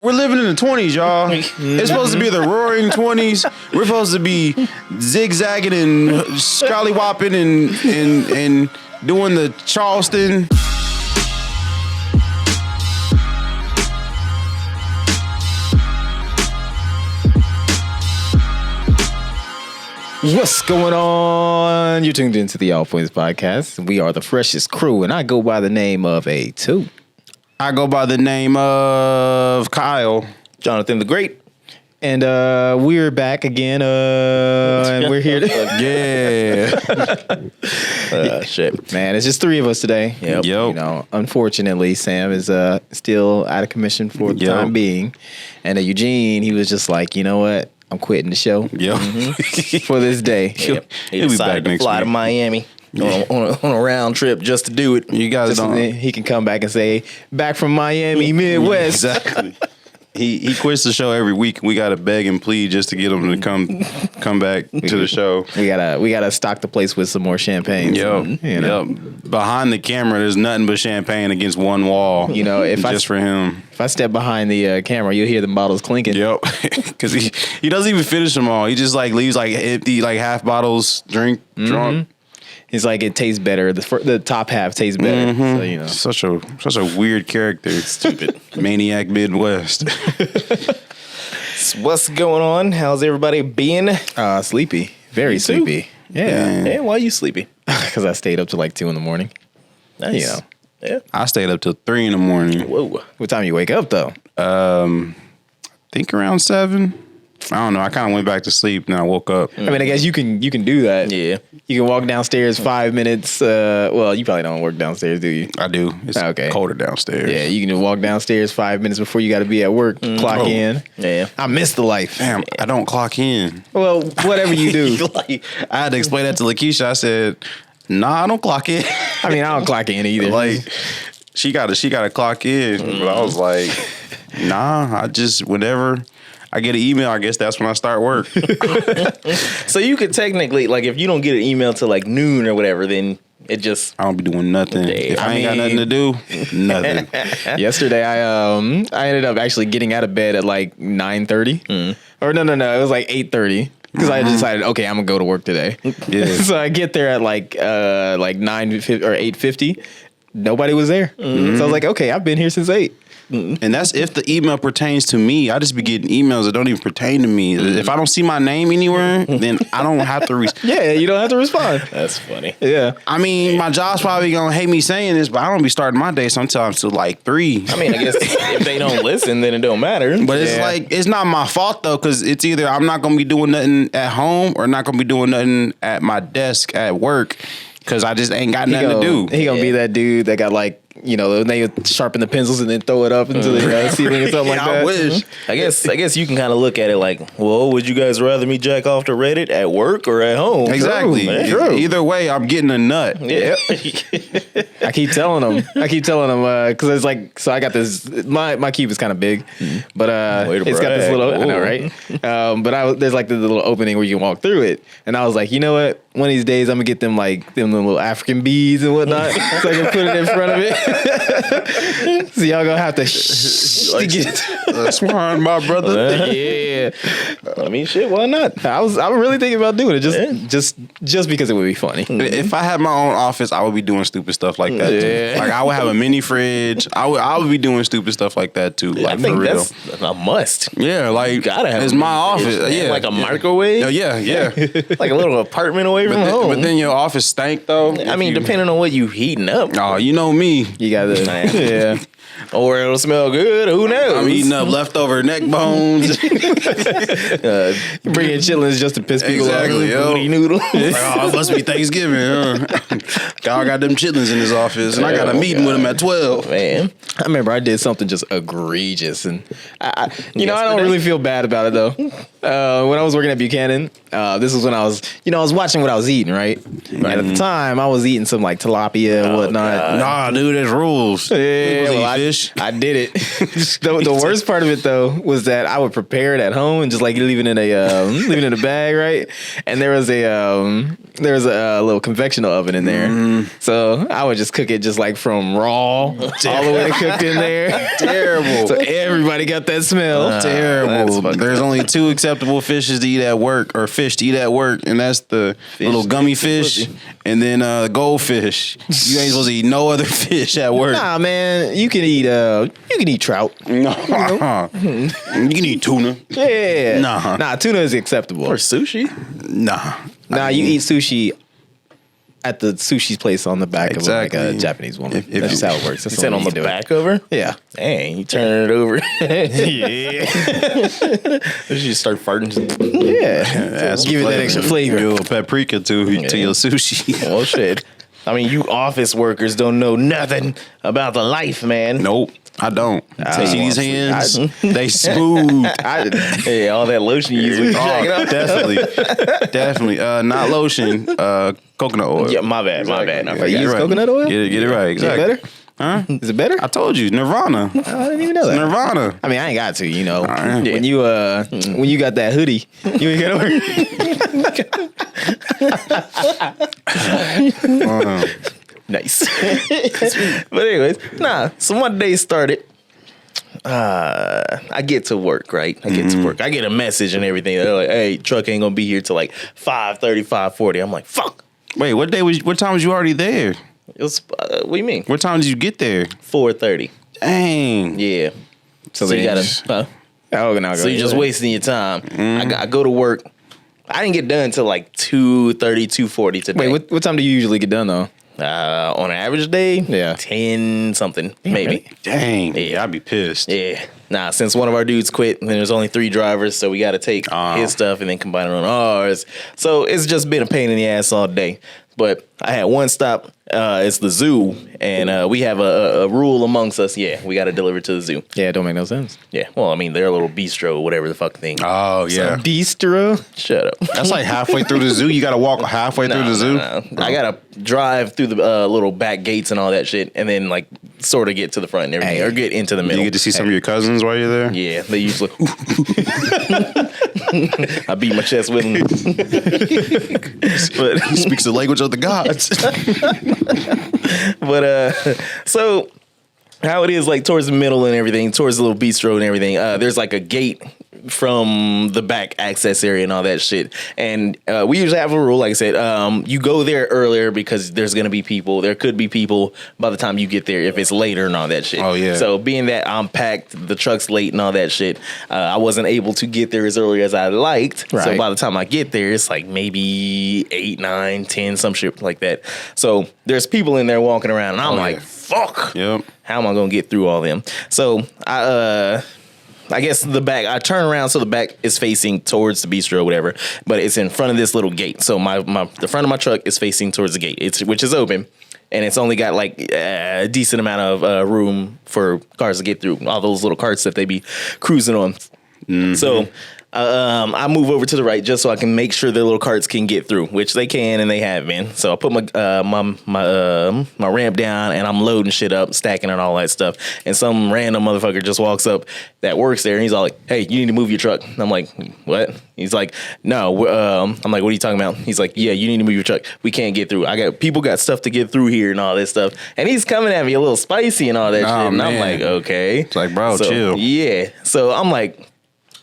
We're living in the 20s, y'all. It's supposed to be the roaring 20s. We're supposed to be zigzagging and scallywopping and doing the Charleston. What's going on? You're tuned into the All Points Podcast. We are the freshest crew, and I go by the name of A2. I go by the name of Kyle. Jonathan the Great. And we're back again, and we're here. Shit. Man, it's just three of us today. Yep. You know, unfortunately, Sam is still out of commission for the time being. And Eugene, he was just like, you know what? I'm quitting the show for this day. Yep. He He'll be decided back to fly next to week. Miami on a round trip just to do it. You guys Just so don't. he can come back and say, back from Miami, Midwest. Exactly. He quits the show every week. We gotta beg and plead just to get him to come back to the show. We gotta stock the place with some more champagne. Yep. Behind the camera, there's nothing but champagne against one wall. You know, for him. If I step behind the camera, you'll hear the bottles clinking. Yep. Because he doesn't even finish them all. He just like leaves like empty like half bottles drunk. He's like, it tastes better. The top half tastes better. So, you know. Such a weird character. Stupid maniac Midwest. What's going on? How's everybody being? Sleepy. Very sleepy. Yeah. Hey, why are you sleepy? Because I stayed up till like 2 a.m. Nice. You know. Yeah. I stayed up till 3 a.m. Whoa. What time you wake up though? I think around 7. I don't know. I kind of went back to sleep and I woke up. I mean, I guess you can do that. Yeah. You can walk downstairs 5 minutes. Well, you probably don't work downstairs, do you? I do. It's Okay. colder downstairs. Yeah, you can just walk downstairs 5 minutes before you got to be at work. Clock in. Yeah. I miss the life. Damn, I don't clock in. Well, whatever you do. I had to explain that to Lakeisha. I said, nah, I don't clock in. I mean, I don't clock in either. Like, she got to clock in. But I was like, nah, I just, whenever I get an email, I guess that's when I start work. So you could technically, like, if you don't get an email till like noon or whatever, then it just... I don't be doing nothing. Damn. If I ain't got nothing to do, nothing. Yesterday, I ended up actually getting out of bed at like 9:30. Or no, it was like 8:30 because I decided, okay, I'm gonna go to work today. Yeah. So I get there at like 9:50 or 8:50. Nobody was there, so I was like, okay, I've been here since 8. And that's if the email pertains to me. I just be getting emails that don't even pertain to me. If I don't see my name anywhere, then I don't have to Yeah, you don't have to respond. That's funny. Yeah. I mean, my job's probably gonna hate me saying this, but I don't be starting my day sometimes till like 3. I mean, I guess if they don't listen, then it don't matter. But it's like, it's not my fault though, because it's either I'm not gonna be doing nothing at home or not gonna be doing nothing at my desk at work, because I just ain't got nothing to do. He gonna be that dude that got like, you know, they sharpen the pencils and then throw it up into the ceiling or something like that. I wish. I guess you can kind of look at it like, well, would you guys rather me jack off to Reddit at work or at home? Exactly. True. Either way, I'm getting a nut. Yeah. I keep telling them because it's like, so I got this. My cube is kind of big, but Way to it's got this brag. little. I know, right? But there's like the little opening where you can walk through it, and I was like, you know what? One of these days, I'm gonna get them little African beads and whatnot, so I can put it in front of it. So y'all gonna have to to get. That's fine, my brother. Yeah, I mean, shit, why not? I was really thinking about doing it just because it would be funny. If I had my own office, I would be doing stupid stuff like that Yeah. too. Like I would have a mini fridge. I would be doing stupid stuff like that too. I Like think for real. that's a must. Yeah, like You gotta have it's a my mini fridge, office. man. Yeah, Like a microwave? Yeah. Like a little apartment away from home. But then your office stank though. I mean, depending on what you heating up. Oh, you know me. You gotta, yeah. Or it'll smell good. Who knows? I'm eating up leftover neck bones. Bring in chitlins just to piss people Exactly, off. yo. Booty noodle. Like, oh, it must be Thanksgiving, huh? God got them chitlins in his office, and I got a meeting with him at 12. Man. I remember I did something just egregious, and I don't really feel bad about it though. When I was working at Buchanan, this was when I was watching what I was eating, right? And at the time, I was eating some like tilapia and whatnot. Nah, dude, there's rules. Yeah, People well, eat fish. fish. I did it. The worst part of it though was that I would prepare it at home and just like leave it in a bag, right? And there was a little convectional oven in there, so I would just cook it just like from raw all the way to cooked in there. Terrible. So everybody got that smell. Terrible. There's only 2 acceptable fishes to eat at work, or fish to eat at work, and that's the little gummy fish and then goldfish. You ain't supposed to eat no other fish at work. Nah, man, you can eat trout. No. You can eat tuna. Yeah. Nah. Tuna is acceptable. Or sushi. Nah, you eat sushi at the sushi's place on the back of like a Japanese woman. If That's just how it works. That's You said on the back over? Yeah. Dang, you turn it over. Yeah. You just start farting. Yeah. Give it that extra flavor. A little paprika to your sushi. Oh, shit. I mean, you office workers don't know nothing about the life, man. Nope, I don't. tell See you these hands? They smooth. Hey, all that lotion you use when you jack it up. Definitely. Not lotion. Coconut oil. Yeah, my bad. You use coconut oil? Get it right. Exactly. Is it better? Huh? Is it better? I told you, Nirvana. I didn't even know that. Nirvana. I mean, I ain't got to, you know. right. When you got that hoodie, you ain't got to work. Nice. But anyways, so my day started. I get to work, right? I get a message and everything. They're like, hey, truck ain't gonna be here till like 5:30, 5:40. I'm like, fuck. Wait, what time was you already there? It was, what do you mean? What time did you get there? 4:30. Dang. Yeah. So you gotta, so you're just wasting your time. I go to work. I didn't get done till like 2:30, 2:40 today. Wait, what time do you usually get done though? On an average day, 10 something, maybe. Really? Dang. Yeah, I'd be pissed. Yeah. Nah, since one of our dudes quit, and there's only 3 drivers, so we got to take his stuff and then combine it on ours. So it's just been a pain in the ass all day. But I had one stop. It's the zoo, and we have a rule amongst us. Yeah, we got to deliver to the zoo. Yeah, it don't make no sense. Yeah, well, I mean, they're a little bistro, whatever the fuck thing. Oh, yeah. Bistro? Shut up. That's like halfway through the zoo. You got to walk halfway through the zoo? No. I got to drive through the little back gates and all that shit, and then, like, sort of get to the front and everything, or get into the middle. You get to see some of your cousins while you're there? Yeah, they usually. I beat my chest with them. But He speaks the language of the gods. But so how it is, like towards the middle and everything, towards the little bistro and everything, there's like a gate from the back access area and all that shit. And we usually have a rule, like I said, you go there earlier because there's gonna be people. There could be people by the time you get there if it's later and all that shit. Oh yeah. So being that I'm packed, the truck's late and all that shit, I wasn't able to get there as early as I liked. Right. So by the time I get there, it's like maybe 8, 9, 10, some shit like that. So there's people in there walking around, and I'm like, fuck. Yep. How am I gonna get through all them? So I guess the back, I turn around so the back is facing towards the bistro or whatever, but it's in front of this little gate. So the front of my truck is facing towards the gate, which is open, and it's only got like a decent amount of room for cars to get through. All those little carts that they be cruising on. Mm-hmm. So I move over to the right just so I can make sure the little carts can get through, which they can and they have been. So I put my ramp down and I'm loading shit up, stacking and all that stuff. And some random motherfucker just walks up that works there and he's all like, "Hey, you need to move your truck." And I'm like, "What?" He's like, "No." I'm like, "What are you talking about?" He's like, "Yeah, you need to move your truck. We can't get through. People got stuff to get through here and all this stuff." And he's coming at me a little spicy and all that shit. And man. I'm like, okay. It's like, bro, chill. Yeah. So I'm like,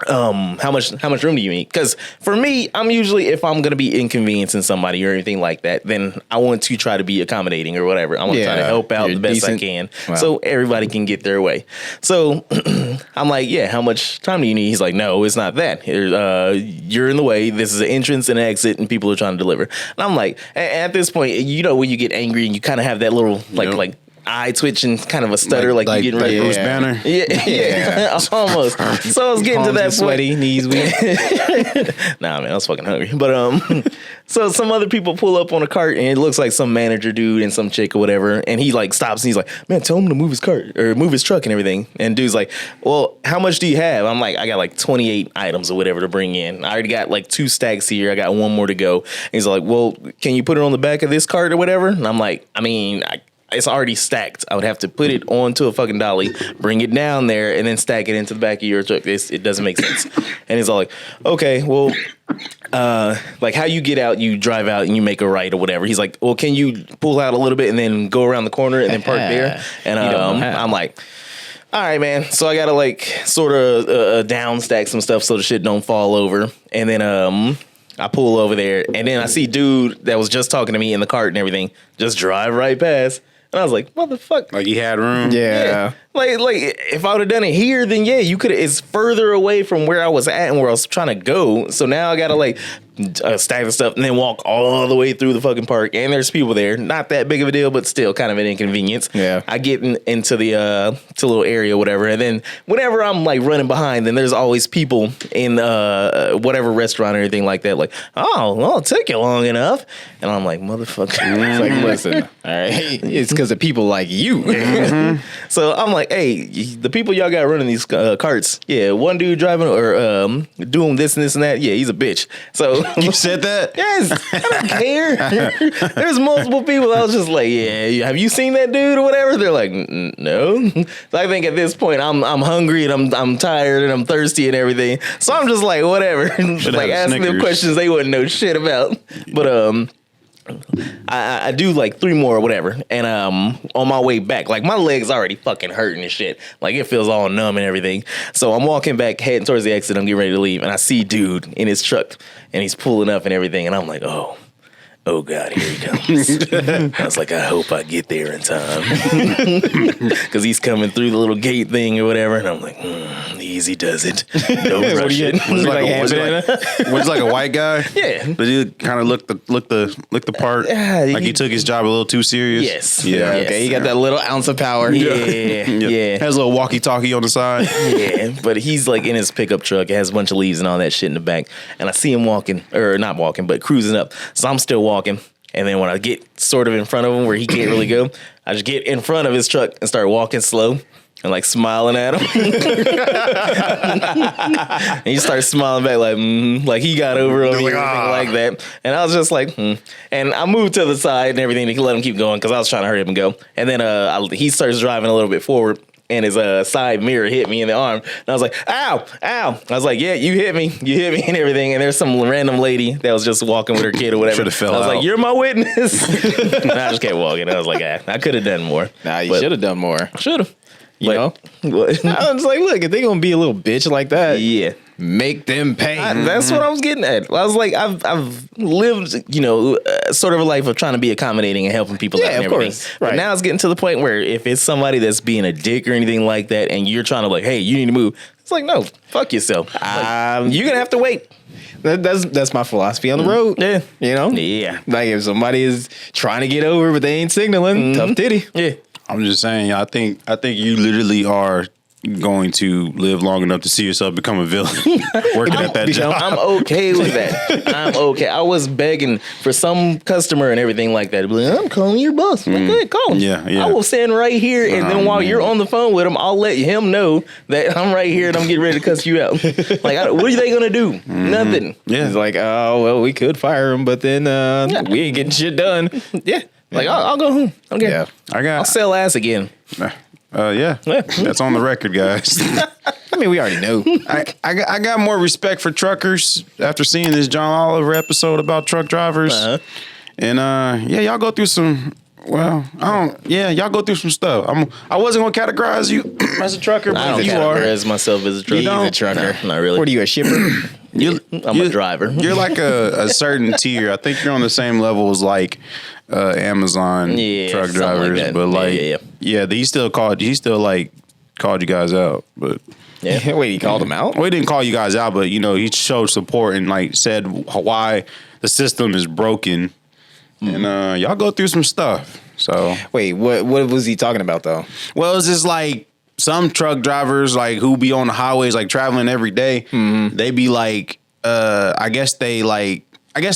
how much room do you need? Because for me, I'm usually, if I'm gonna be inconveniencing somebody or anything like that, then I want to try to be accommodating or whatever. I want to try to help out the best I can, so everybody can get their way. So I'm like, yeah, how much time do you need? He's like, no, it's not that. You're in the way. This is an entrance and an exit, and people are trying to deliver. And I'm like, at this point, you know, when you get angry and you kind of have that little like eye twitch and kind of a stutter, like you're getting ready. Bruce Banner. Yeah. Almost. So I was getting to that point. Sweaty, knees weak. Nah, man, I was fucking hungry. But so some other people pull up on a cart and it looks like some manager dude and some chick or whatever, and he like stops and he's like, "Man, tell him to move his cart or move his truck and everything." And dude's like, "Well, how much do you have?" I'm like, "I got like 28 items or whatever to bring in. I already got like 2 stacks here. I got 1 more to go." And he's like, "Well, can you put it on the back of this cart or whatever?" And I'm like, it's already stacked. I would have to put it onto a fucking dolly, bring it down there, and then stack it into the back of your truck. It doesn't make sense. And he's all like, okay, well, like how you get out, you drive out and you make a right or whatever. He's like, well, can you pull out a little bit and then go around the corner and then park there? And I'm like, all right, man. So I gotta like sort of down stack some stuff so the shit don't fall over. And then I pull over there, and then I see dude that was just talking to me in the cart and everything just drive right past. And I was like, motherfucker. Like, he had room? Yeah. Like if I would have done it here, then yeah, you could. It's further away from where I was at and where I was trying to go. So now I gotta like stack the stuff and then walk all the way through the fucking park. And there's people there. Not that big of a deal, but still kind of an inconvenience. Yeah. I get into the to a little area, whatever. And then whenever I'm like running behind, then there's always people in whatever restaurant or anything like that. Like, oh, well, it took you long enough. And I'm like, motherfucker. It's like, listen, all right, it's because of people like you. So I'm like, hey, the people y'all got running these carts, yeah, one dude driving or doing this and this and that, yeah, he's a bitch. So You said that? yes, I don't care. There's multiple people. I was just like, yeah, have you seen that dude or whatever? They're like, no. So I think at this point I'm hungry and I'm tired and I'm thirsty and everything. So I'm just like, whatever, like asking them questions they wouldn't know shit about. But I do like 3 more or whatever, and on my way back, like my legs already fucking hurting and shit, like it feels all numb and everything. So I'm walking back, heading towards the exit. I'm getting ready to leave, and I see dude in his truck, and he's pulling up and everything, and I'm like, oh God, here he comes. I was like, I hope I get there in time. Because he's coming through the little gate thing or whatever. And I'm like, easy does it. Don't rush it. Was he like a white guy? Yeah. But he kind of looked the part. Like he took his job a little too serious. Yes. Yeah. Yes. Okay, you got that little ounce of power. Yeah. Has a little walkie-talkie on the side. Yeah, but he's like in his pickup truck. It has a bunch of leaves and all that shit in the back. And I see him walking, or not walking, but cruising up. So I'm still walking. And then when I get sort of in front of him where he can't really go, I just get in front of his truck and start walking slow and like smiling at him. And he starts smiling back like he got over on me or anything like that. And I was just like, And I moved to the side and everything to let him keep going because I was trying to hurry up and go. And then he starts driving a little bit forward. And his side mirror hit me in the arm. And I was like, ow. I was like, yeah, you hit me and everything. And there's some random lady that was just walking with her kid or whatever. Should have fell I was out. like, you're my witness. And I just kept walking. I was like, I could have done more. Nah, you should have done more. Should have. You know? What? I was like, look, if they gonna be a little bitch like that, Yeah. make them pay. That's what I was getting at. I was like, I've lived, sort of a life of trying to be accommodating and helping people out and of everything. course. But Right. now it's getting to the point where if it's somebody that's being a dick or anything like that, and you're trying to like, hey, you need to move. It's like, no, fuck yourself. Like, you're gonna have to wait. That's my philosophy on the road. Yeah. You know? Yeah. Like if somebody is trying to get over but they ain't signaling, tough titty. Yeah. I'm just saying, I think you literally are going to live long enough to see yourself become a villain working at that job. I'm okay with that. I'm okay. I was begging for some customer and everything like that. Like, I'm calling your boss. I'm like, okay, call him. Yeah. I will stand right here, and then while you're on the phone with him, I'll let him know that I'm right here and I'm getting ready to cuss you out. Like, what are they gonna do? Nothing. Yeah. It's like, oh well, we could fire him, but then we ain't getting shit done. Yeah. Like, I'll go home. Okay. Yeah. I'll sell ass again. Yeah. That's on the record, guys. I mean, we already know. I got more respect for truckers after seeing this John Oliver episode about truck drivers. And y'all go through some. Well, y'all go through some stuff. I wasn't gonna categorize you as a trucker, I don't but you are. categorize myself as a trucker. He's a trucker. No, not really. What are you, a shipper? I'm a driver. You're like a certain tier. I think you're on the same level as like Amazon truck something like drivers, that. but like he still called you guys out, but. Yeah. Wait, he called him out? Well, he didn't call you guys out, but he showed support and like said why the system is broken, and y'all go through some stuff. So Wait, what was he talking about though? well, it's just like some truck drivers like who be on the highways like traveling every day. They be like, I guess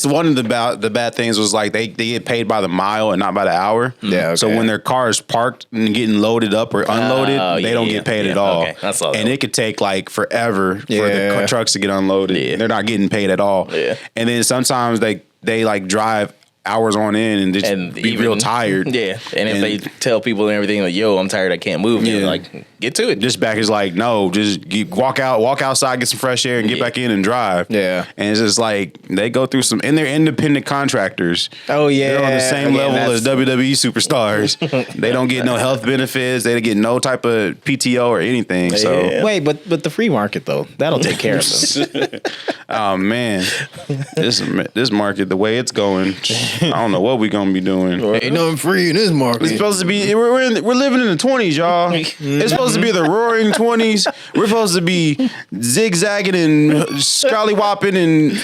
one of the bad things was like they get paid by the mile and not by the hour. Yeah. Okay. So when their car is parked and getting loaded up or unloaded, they don't get paid at all. Okay. That's all. And it could take like forever for the trucks to get unloaded. Yeah. They're not getting paid at all. Yeah. And then sometimes they like drive hours on end and just be real tired. Yeah, and if they tell people and everything like, "Yo, I'm tired, I can't move," yeah, like get to it. Dispatch is like, no, just walk outside, get some fresh air, and get back in and drive. Yeah, and it's just like they go through some, and they're independent contractors. Oh yeah, they're on the same level as WWE superstars. They don't get no health benefits. They don't get no type of PTO or anything. So wait, but the free market though, that'll take care of them. Oh man, this market, the way it's going, I don't know what we're gonna be doing. Ain't nothing free in this market. It's supposed to be. We're living in the 20s, y'all. It's supposed to be the Roaring 20s. We're supposed to be zigzagging and scrollywopping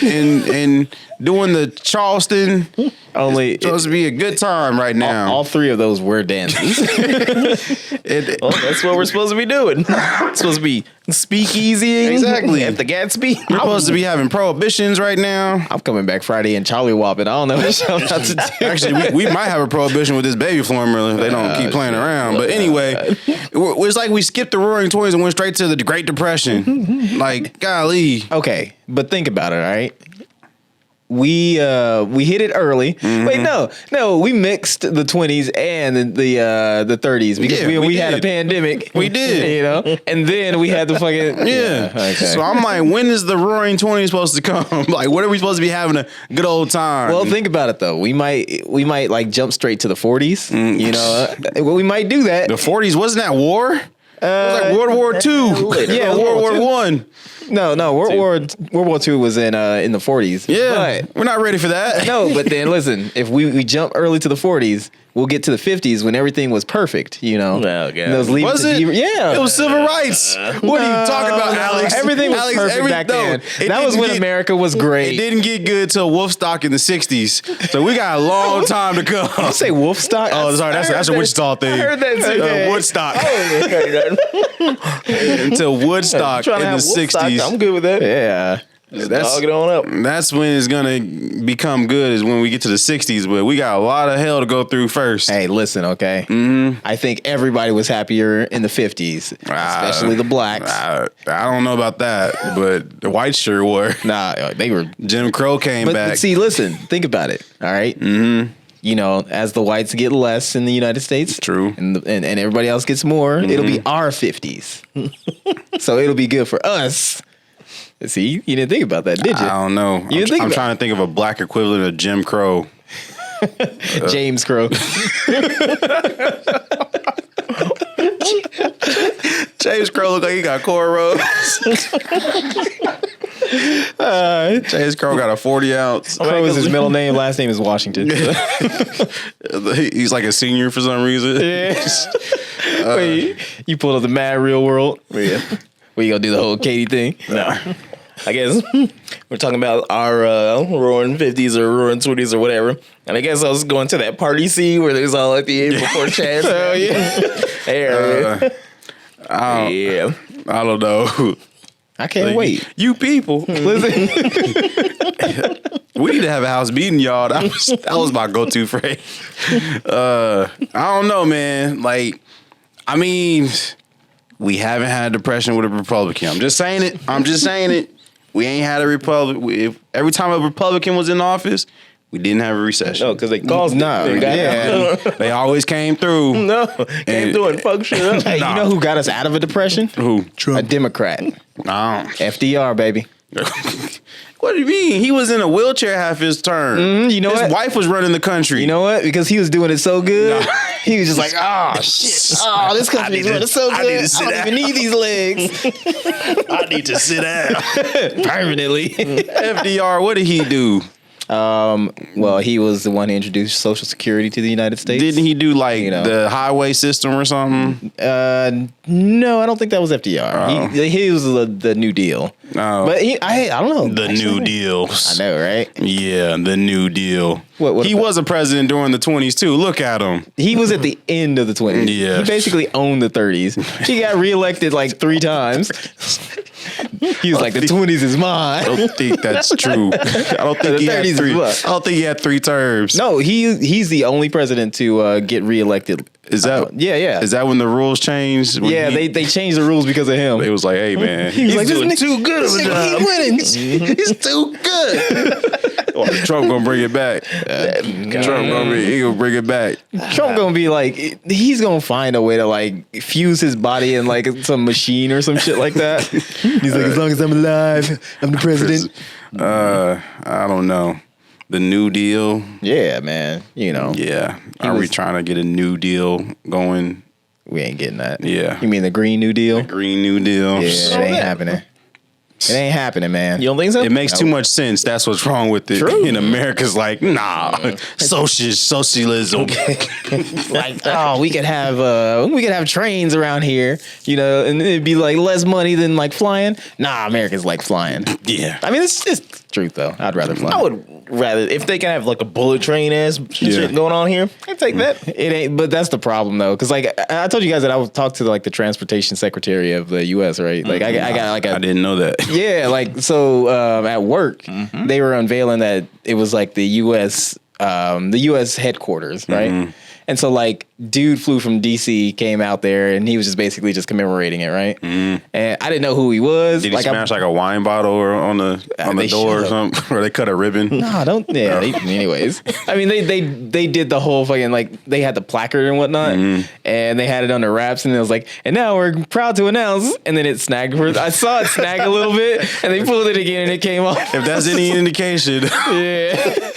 and doing the Charleston. Only it's supposed to be a good time right now. All three of those were dances. Well, that's what we're supposed to be doing. It's supposed to be speakeasying. Exactly. At the Gatsby. We're supposed to be having prohibitions right now. I'm coming back Friday and Charlie whopping. I don't know what y'all about to do. Actually, we might have a prohibition with this baby formula if they don't keep playing around. But anyway, it's like we skipped the Roaring 20s and went straight to the Great Depression. Like, golly. Okay, but think about it, all right? We hit it early. Mm-hmm. Wait, no, we mixed the 20s and the 30s because we had a pandemic. We did, you know, and then we had the fucking Okay. So I'm like, when is the Roaring 20s supposed to come? Like, what are we supposed to be having a good old time? Well, think about it though. We might like jump straight to the 40s. You know, we might do that. The 40s wasn't that war? It was like World War II. Yeah, World War One. No, World War II was in the 40s. Yeah, but we're not ready for that. No, but then listen, if we jump early to the 40s, we'll get to the 50s when everything was perfect. You know, was it? Yeah, it was civil rights. What are you talking about, Alex? Everything was perfect back then. That was when America was great. It didn't get good till Wolfstock in the 60s, so we got a long time to come. Did you say Wolfstock? Oh, sorry, that's a Wichita thing. I heard that too. Woodstock. Until Woodstock in the 60s. I'm good with that. Yeah. Dog it on up. That's when it's gonna become good, is when we get to the 60s, but we got a lot of hell to go through first. Hey, listen, okay? Mm-hmm. I think everybody was happier in the 50s, especially the blacks. I don't know about that, but the whites sure were. Nah, they were. Jim Crow came back. But see, listen, think about it, all right? Mm-hmm. You know, as the whites get less in the United States, true, and everybody else gets more, it'll be our 50s. So it'll be good for us. See, you didn't think about that, did you? I don't know. I'm trying to think of a black equivalent of Jim Crow. James Crow. James Crow look like he got cornrows. James Crow got a 40-ounce. Crow is his middle name. Last name is Washington. He's like a senior for some reason. Yeah. Wait, you pulled up the Mad Real World? Yeah. Where you gonna do the whole Katie thing? No. I guess we're talking about our roaring 50s or roaring 20s or whatever. And I guess I was going to that party scene where there's all like the April 4th chants. Oh, yeah. Yeah. I don't know. I can't wait. You people. Listen. We need to have a house meeting, y'all. That was my go-to phrase. I don't know, man. Like, I mean, we haven't had depression with a Republican. I'm just saying it. We ain't had a Republican. Every time a Republican was in office, we didn't have a recession. No, because they caused it. They always came through. No, came through and fucked shit up. Hey, you know who got us out of a depression? Who? Trump. A Democrat. No. FDR, baby. What do you mean? He was in a wheelchair half his term. You know his what? wife was running the country. You know what? Because he was doing it so good. No. He was just like, oh, shit. Oh, this country is running so good. I don't even need these legs. I need to sit down. Permanently. FDR, what did he do? Well, he was the one who introduced Social Security to the United States. Didn't he do like the highway system or something? No, I don't think that was FDR. He was the New Deal. Oh. But I don't know. The New Deals. I know, right? Yeah, the New Deal. What he was a president during the 20s too. Look at him. He was at the end of the 20s. Yeah. He basically owned the 30s. He got reelected like 3 times. He was like, the 20s is mine. I don't think that's true. I don't think he had 3 terms. No, he's the only president to get reelected. Is that yeah? Is that when the rules changed? Yeah, they changed the rules because of him. It was like, hey man, he was like, doing too good of a job. He's winning. He's too good. Trump gonna bring it back. Trump gonna bring it back. Trump gonna be like, he's gonna find a way to like fuse his body in like some machine or some shit like that. He's like, as long as I'm alive, I'm the president. I don't know. The New Deal. Yeah, man. You know. Yeah. Are we trying to get a New Deal going? We ain't getting that. Yeah. You mean the Green New Deal? Green New Deal. Yeah, it ain't happening. It ain't happening, man. You don't think so? It makes too much sense. That's what's wrong with it. True. In America's like, nah, socialism. Like, oh, we could have trains around here, you know, and it'd be like less money than like flying. Nah, Americans like flying. Yeah. I mean, it's just truth though. I'd rather fly. I would rather if they can have like a bullet train ass shit going on here. I'd take that. It ain't, but that's the problem though, because like I told you guys that I would talk to like the transportation secretary of the U.S. Right? Like I got like I didn't know that. yeah, like so at work they were unveiling that it was like the U.S. Headquarters, right? And so like dude flew from DC, came out there, and he was just basically just commemorating it, right? And I didn't know who he was. Did he smash like a wine bottle or on the door or something? Or they cut a ribbon? No, don't. Yeah. Anyways, I mean, they did the whole fucking like they had the placard and whatnot, and they had it under wraps, and it was like, and now we're proud to announce, and then it snagged. I saw it snag a little bit, and they pulled it again, and it came off. If that's any indication. Yeah.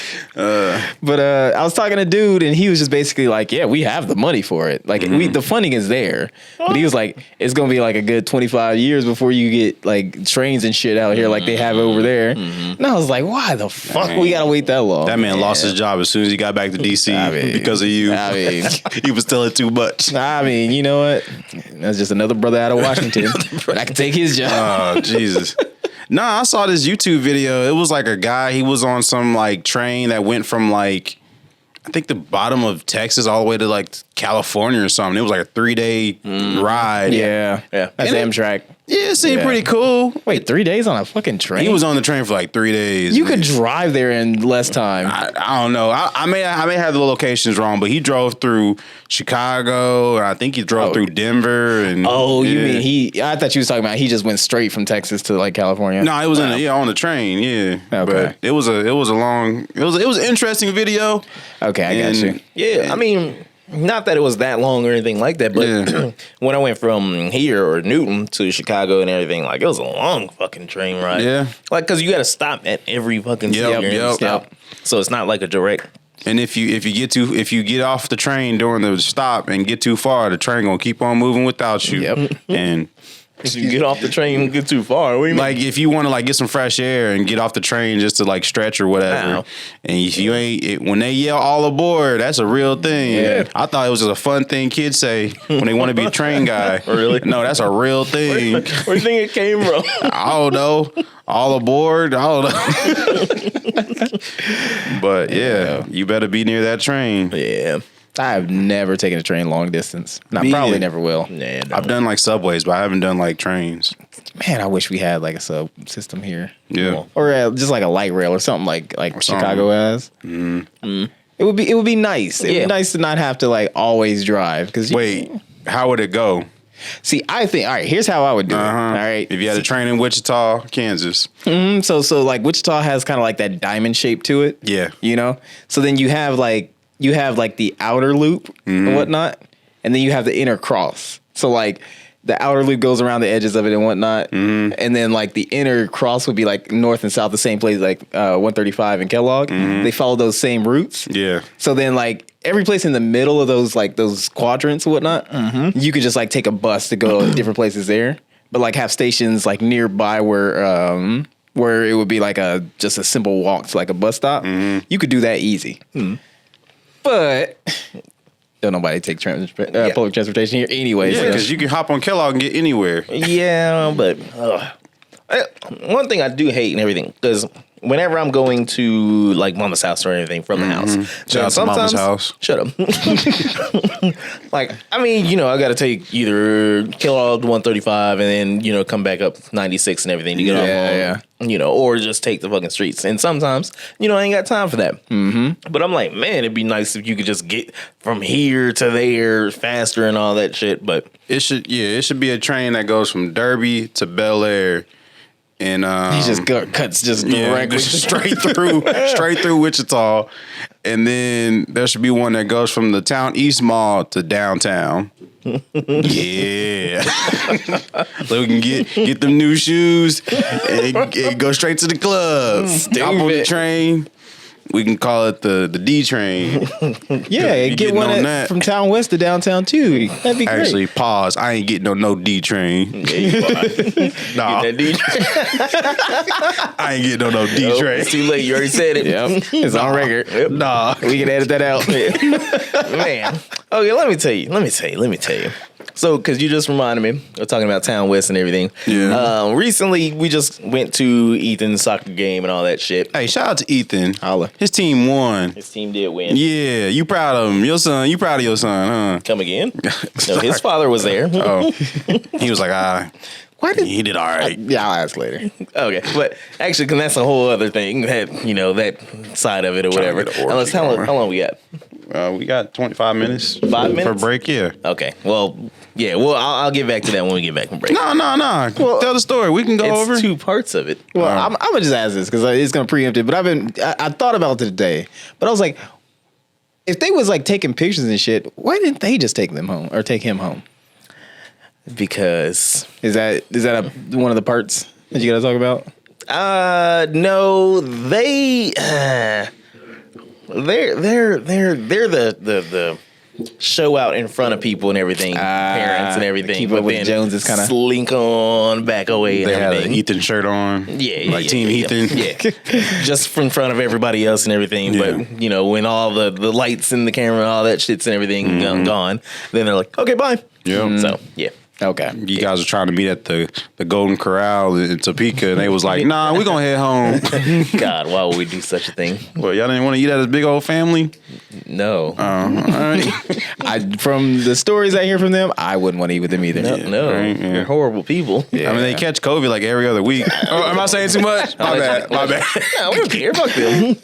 But I was talking to dude, and he was just basically like, yeah, we have the money for it. Like the funding is there, but he was like, it's gonna be like a good 25 years before you get like trains and shit out here like they have over there. And I was like, why the fuck we gotta wait that long? That man lost his job as soon as he got back to DC because of you. I mean, he was telling too much. I mean, you know what? That's just another brother out of Washington. But I can take his job. Oh, Jesus. No, I saw this YouTube video. It was like a guy, he was on some like train that went from like, I think the bottom of Texas all the way to like California or something. It was like a 3-day ride. Yeah. That's Amtrak. Yeah, it seemed pretty cool. Wait, 3 days on a fucking train? He was on the train for like 3 days. You could drive there in less time. I don't know. I may have the locations wrong, but he drove through Chicago, and I think he drove through Denver. And you mean I thought you was talking about he just went straight from Texas to like California. No, it was on the train. Yeah, okay. But it was an interesting video. Okay, I got you. Yeah, I mean, not that it was that long or anything like that, but when I went from here or Newton to Chicago and everything, like it was a long fucking train ride. Yeah, like because you got to stop at every fucking stop. So it's not like a direct. And if you get off the train during the stop and get too far, the train gonna keep on moving without you. Yep. And if you get off the train and get too far, what do you mean? Like if you want to like get some fresh air and get off the train just to like stretch or whatever, and if you ain't when they yell all aboard, that's a real thing. Yeah. I thought it was just a fun thing kids say when they want to be a train guy. Really? No, that's a real thing. Where do you think it came from? I don't know. All aboard. I don't know. But yeah, you better be near that train. Yeah. I've never taken a train long distance. And I probably never will. Nah, I've done like subways, but I haven't done like trains. Man, I wish we had like a sub system here. Yeah. Or just like a light rail or something like Chicago has. It would be nice. It'd be nice to not have to like always drive. Because wait, how would it go? See, I think all right. Here's how I would do it. All right, if you had a train in Wichita, Kansas. So like Wichita has kind of like that diamond shape to it. Yeah. You know. So then you have like the outer loop and whatnot, and then you have the inner cross. So like the outer loop goes around the edges of it and whatnot, and then like the inner cross would be like north and south, the same place like 135 and Kellogg. They follow those same routes. Yeah. So then like every place in the middle of those like those quadrants and whatnot, you could just like take a bus to go to different places there, but like have stations like nearby where it would be like just a simple walk to like a bus stop. You could do that easy. But don't nobody take public transportation here anyway. Yeah, because you can hop on Kellogg and get anywhere. Yeah, but one thing I do hate and everything, because whenever I'm going to like mama's house or anything from the house, Shout out to mama's house. Shut up. Like, I mean, you know, I got to take either Kellogg 135 and then, you know, come back up 96 and everything to get off on, you know, or just take the fucking streets. And sometimes, you know, I ain't got time for that. But I'm like, man, it'd be nice if you could just get from here to there faster and all that shit. But it should be a train that goes from Derby to Bel Air And he just cuts directly straight through Wichita. And then there should be one that goes from the Town East Mall to downtown. Yeah. So we can get them new shoes and go straight to the club. Hop on the train. We can call it the D train. Yeah, get one from Town West to downtown too. That'd be great. Actually, pause. I ain't getting no D train. Yeah, you Nah. Get that D train. I ain't getting no D train. It's too late. You already said it. Yep. It's on record. Yep. Nah. We can edit that out. Man. Okay, let me tell you. So, because you just reminded me of talking about Town West and everything. Yeah. Recently, we just went to Ethan's soccer game and all that shit. Hey, shout out to Ethan. Holla. His team won. His team did win. Yeah, you proud of him. You proud of your son, huh? Come again? No, his father was there. Oh. He was like, he did all right. Yeah, I'll ask later. Okay, but actually, because that's a whole other thing, that side of it or whatever. to get the orgy Unless, how long we got? We got 25 minutes. 5 minutes? For break, yeah. Okay, well, yeah, well, I'll get back to that when we get back from break. No. Well, tell the story. We can go over. It's 2 parts of it. Well, I'm gonna just ask this because it's gonna preempt it. But I thought about it today. But I was like, if they was like taking pictures and shit, why didn't they just take them home or take him home? Because is that one of the parts that you gotta talk about? No, they're the show out in front of people and everything, parents and everything. Keep up with Jones is kind of slink on back away. They and had everything. an Ethan shirt on. Yeah, Team Ethan. Yeah, just in front of everybody else and everything. Yeah. But when all the lights and the camera, all that shit's and everything gone, then they're like, okay, bye. Yeah. So yeah. Okay. You guys are trying to meet at the Golden Corral in Topeka, and they was like, nah, we're going to head home. God, why would we do such a thing? Well, y'all didn't want to eat at his big old family? No. All right. From the stories I hear from them, I wouldn't want to eat with them either. No. Right, yeah. You're horrible people. I mean, they catch COVID like every other week. Am I saying too much? My bad. No, we don't care. Fuck them.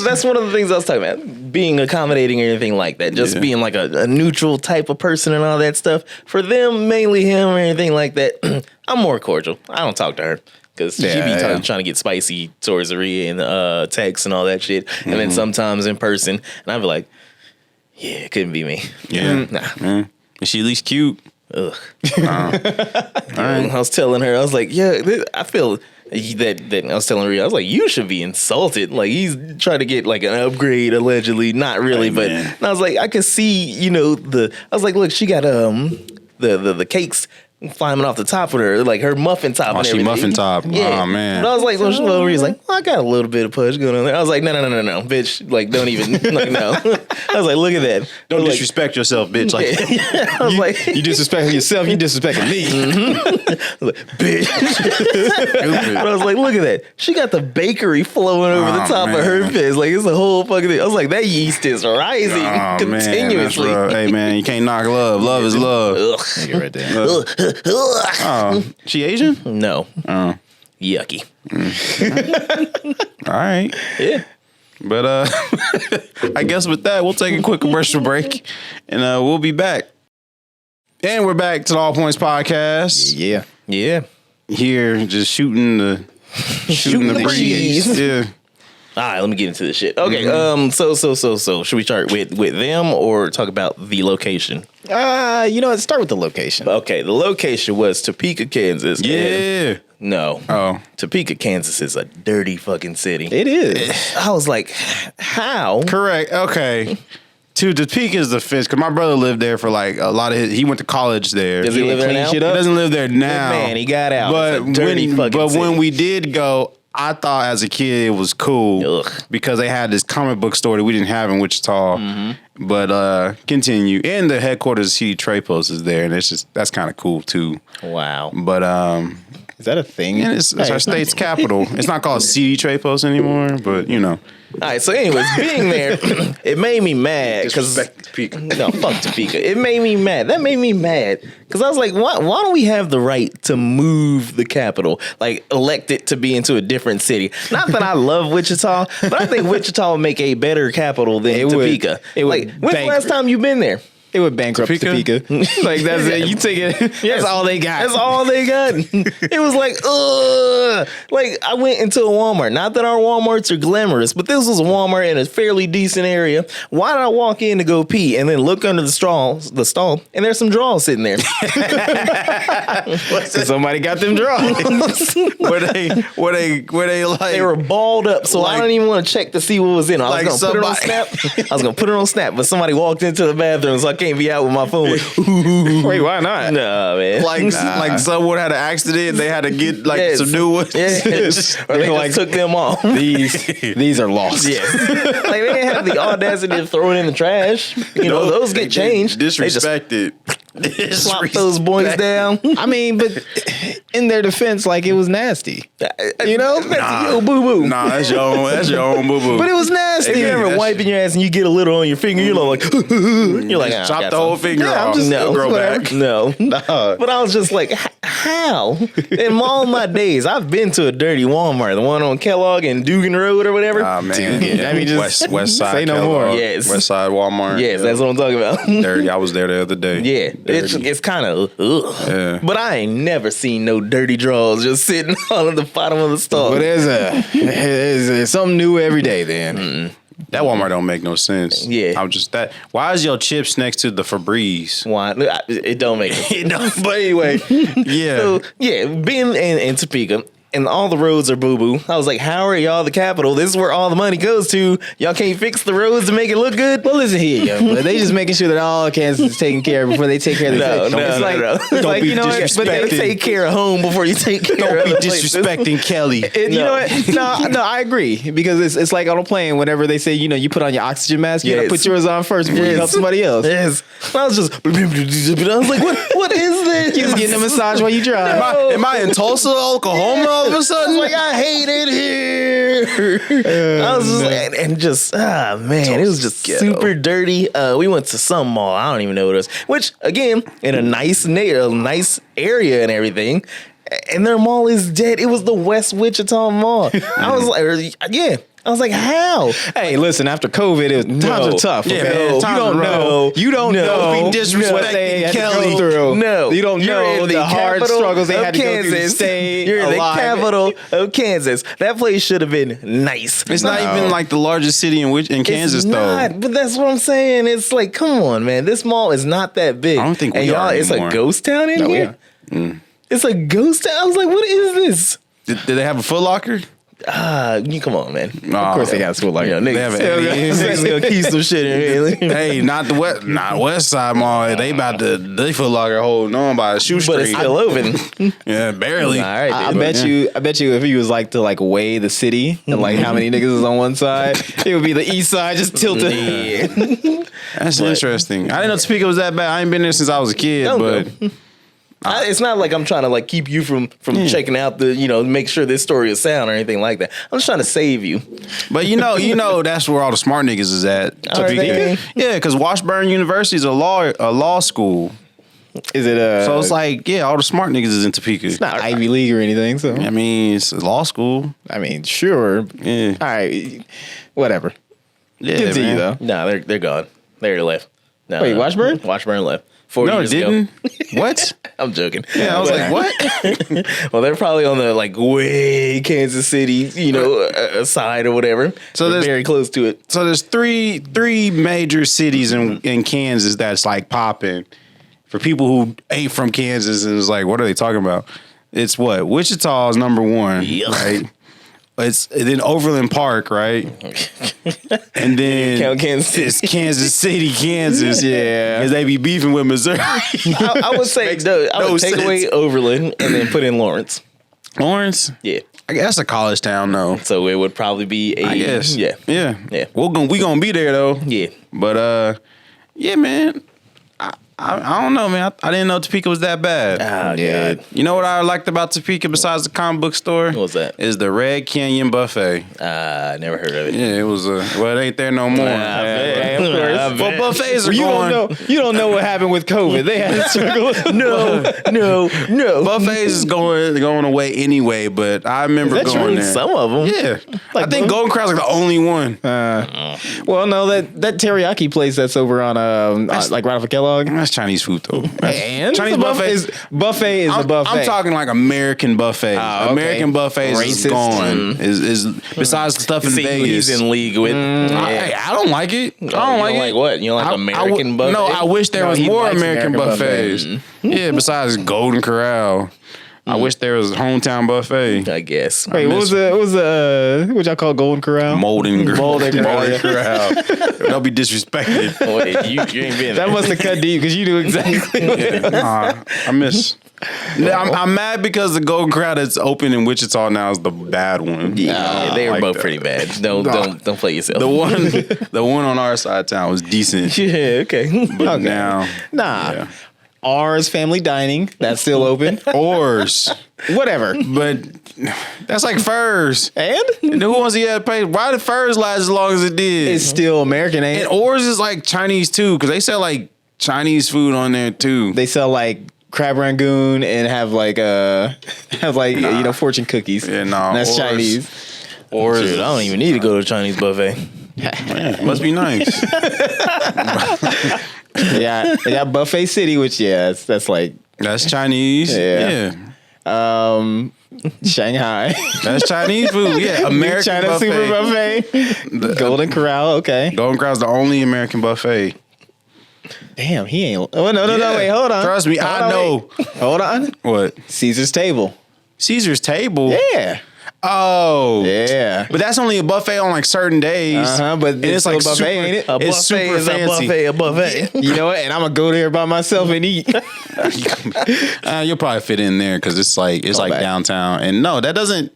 That's one of the things I was talking about. Being accommodating or anything like that. Just being like a neutral type of person and all that stuff. For them, mainly him or anything like that, I'm more cordial. I don't talk to her. Because she be trying to get spicy towards Rhea and text and all that shit. And then sometimes in person. And I'd be like, yeah, it couldn't be me. Yeah. Nah. Is she at least cute? Ugh. I was telling her, I was like, yeah, I feel that I was telling Rhea, I was like, you should be insulted. Like, he's trying to get like an upgrade, allegedly. Not really, but and I was like, I could see, I was like, look, she got the cakes climbing off the top of her, like her muffin top. And everything. Muffin top. Yeah. Oh man. But I was like, well, Rhea's like, well, I got a little bit of push going on there. I was like, no, bitch. Like, don't even, like, no. I was like, look at that. Don't disrespect yourself, bitch. Like, I was like, you disrespecting yourself, you disrespecting me. I was like, bitch. But I was like, look at that. She got the bakery flowing over the top of her fist. Like, it's a whole fucking thing. I was like, that yeast is rising continuously. Man, hey, man, you can't knock love. Love is love. Ugh. You're right there. Oh, she Asian? No. Oh. Yucky. All right. Yeah. But I guess with that, we'll take a quick commercial break, and we'll be back. And we're back to the All Points Podcast. Yeah. Yeah. Here, just shooting the breeze. Yeah. All right, let me get into this shit. Okay, so should we start with them or talk about the location? Let's start with the location. Okay, the location was Topeka, Kansas. Yeah. No. Oh. Topeka, Kansas is a dirty fucking city. It is. I was like, how? Correct. Okay. To Topeka is the fence, because my brother lived there for like a lot of he went to college there. Does he live there clean now? shit He up? doesn't live there now. Man, he got out. But It's a dirty fucking city. when we did go, I thought as a kid it was cool. Ugh. Because they had this comic book store that we didn't have in Wichita. But continue. And the headquarters of CD Trey Post is there, and that's kind of cool too. Wow. But Is that a thing? and it's our state's capital. It's not called CD Trey Post anymore, but All right, so anyways, being there, it made me mad. Topeka. No, fuck Topeka. It made me mad. That made me mad. Because I was like, why don't we have the right to move the capital? Like, elect it to be into a different city. Not that I love Wichita, but I think Wichita would make a better capital than Topeka. It would like, when's the last time you've been there? It would bankrupt Topeka. Like that's it. You take it. That's all they got. That's all they got. It was like, ugh. Like I went into a Walmart. Not that our Walmarts are glamorous, but this was a Walmart in a fairly decent area. Why did I walk in to go pee and then look under the stall, and there's some drawers sitting there? Somebody got them draws. were they like? They were balled up, so I don't even want to check to see what was in them. I was like gonna put it on Snap. I was gonna put it on Snap, but somebody walked into the bathroom, so I can't be out with my phone. Wait, why not? Nah, man. Like someone had an accident, they had to get like some new ones. Yes. Or they like, just took them off. These are lost. Yes. Like they didn't have the audacity to throw it in the trash. You know, those get changed. Disrespected. Slop those boys down. I mean, but in their defense, like it was nasty. You know, yo, boo boo. Nah, that's your own boo boo. But it was nasty. If you ever wiping your ass and you get a little on your finger, you're like, you're like, chop the whole finger off. No, grow back. No. But I was just like, how? In all my days, I've been to a dirty Walmart, the one on Kellogg and Dugan Road or whatever. Ah man, Dude, I mean, just West Side. say no Kellogg, more. Yes. West Side Walmart. Yes, that's what I'm talking about. Dirty. I was there the other day. Yeah, it's kind of, Yeah. but I ain't never seen no dirty drawers just sitting on the bottom of the stall. But there's something new every day. Then That Walmart don't make no sense. Yeah. I'm just that. Why is your chips next to the Febreze? Why? It don't make sense. But anyway, yeah. So yeah, being in Topeka. And all the roads are boo-boo. I was like, how are y'all the capital? This is where all the money goes to. Y'all can't fix the roads to make it look good? well, listen here, yo. They just making sure that all Kansas is taken care of before they take care of the No. It's Don't like be you know what? But they disrespecting. take care of home before you take care Don't of be other places. disrespecting Kelly. You No. know what? No, I agree because it's like on a plane. Whenever they say you put on your oxygen mask, you gotta Yes. put yours on first before you help somebody else. Yes. I was just, I was like, what is this? You was getting a massage while you drive. Am I in Tulsa, Oklahoma all of a sudden? Like, I hate it here. I was just like, and just, man, it was just super dirty. We went to some mall. I don't even know what it was. Which, again, in a nice area and everything. And their mall is dead. It was the West Wichita Mall. I was like, yeah. I was like, how? Hey, listen, after COVID, times are tough. Yeah, Okay? man, times are rough. You don't know. Be disrespecting what they had to Kelly. go through. No, You don't You're know in the hard capital struggles they of had to go through to Kansas. stay You're in alive. the capital of Kansas. That place should have been nice. It's not even like the largest city in Kansas, It's not, though. but that's what I'm saying. It's like, come on, man. This mall is not that big. I don't think and we y'all, are it's anymore. a ghost town in we here. are. It's a ghost town. I was like, what is this? Did they have a Foot Locker? You come on, man. Of Of course, they got school like You know, They have niggas an niggas gonna keep some shit in here. Hey, not West Side Mall. They Foot Locker holding on by a shoe But it's street. still open. Yeah, barely. All right, I dude. bet you if he was like to like weigh the city and like how many niggas is on one side, it would be the east side just tilted. Yeah. That's interesting. I didn't know Topeka was that bad. I ain't been there since I was a kid, Don't but go. It's not like I'm trying to like keep you from checking out make sure this story is sound or anything like that. I'm just trying to save you. you know that's where all the smart niggas is at. Are they? Yeah, because Washburn University is a law school. Is it So it's like, yeah, all the smart niggas is in Topeka. it's not Ivy League or anything? So I mean, it's a law school. I mean, sure. Yeah. All right, whatever. Yeah, Continue man. though. Nah, they're gone. They left. No, Wait, Washburn? Washburn left. 4 No, it years didn't. ago. What? I'm joking. Yeah, I was like, what? Well, they're probably on the like way Kansas City, side or whatever. So They're there's- very close to it. So there's three major cities in Kansas that's like popping for people who ain't from Kansas and it's like, what are they talking about? It's what? Wichita is number one, Yeah. right? It's then Overland Park, right? And then Count Kansas City. it's Kansas City, Kansas. Yeah. Because they be beefing with Missouri. I would say I would take away Overland and then put in Lawrence. Lawrence? Yeah. I guess that's a college town, though. So it would probably be a I guess. Yeah. Yeah. Yeah. We gonna be there though. Yeah. But yeah, man. I don't know, man. I didn't know Topeka was that bad. Oh, God. You know what I liked about Topeka besides the comic book store? What was that? Is the Red Canyon Buffet. I never heard of it. Yeah, it was. Well, it ain't there no more. Yeah, of course. Well, buffets are You going. you don't know what happened with COVID. They had to struggle. No. Buffets is going away anyway, but I remember Is that going true? there. Some of them. Yeah, I think Golden Corral's like the only one. Well, no, that teriyaki place that's over on like right off of Kellogg. That's Chinese food though. And Chinese the buffet is a buffet. I'm talking like American buffets. Oh, okay. American buffets is Racist. gone. Is besides the stuff in See who Vegas. he's in league with. I don't like it. I don't you like don't it. like what? You don't like American buffet? No, I wish there No, was he more likes American American buffets. Yeah, besides Golden Corral. I wish there was a hometown buffet. I guess. Wait, what was what y'all call Golden Corral? Molden Corral. Corral. Don't be disrespected. Wait, you ain't been That there. must have cut deep because you knew exactly. What it was. I miss. I'm mad because the Golden Corral that's open in Wichita now is the bad one. Yeah, they were like both that. pretty bad. Don't play yourself. The one on our side of town was decent. Yeah, okay. But now, Nah. yeah. Ours Family Dining, that's still open. Oars. Whatever. But that's like furs. And And who wants to get paid? Why did furs last as long as it did? it's still American, ain't And it? Oars is like Chinese too, because they sell like Chinese food on there too. They sell like crab rangoon and have like fortune cookies. Yeah, nah, And that's Oars. Chinese. Oars, Dude, I don't even need to go to a Chinese buffet. man, must be nice. Yeah, they got Buffet City, which that's like That's Chinese. Yeah. Yeah. Shanghai. That's Chinese food. Yeah, American China buffet. Super Buffet. Golden Corral. Okay. Golden Corral's the only American buffet. Damn, he ain't. Oh no, Yeah. wait, hold on. Trust me, Hold I on, know. wait. Hold on. What? Caesar's Table. Caesar's Table? Yeah. Oh. Yeah. But that's only a buffet on like certain days. But And it's like still a buffet, super, ain't it? A It's buffet super is fancy. a buffet. You know what? And I'm gonna go there by myself and eat. You'll probably fit in there because it's like back. downtown. And no, that doesn't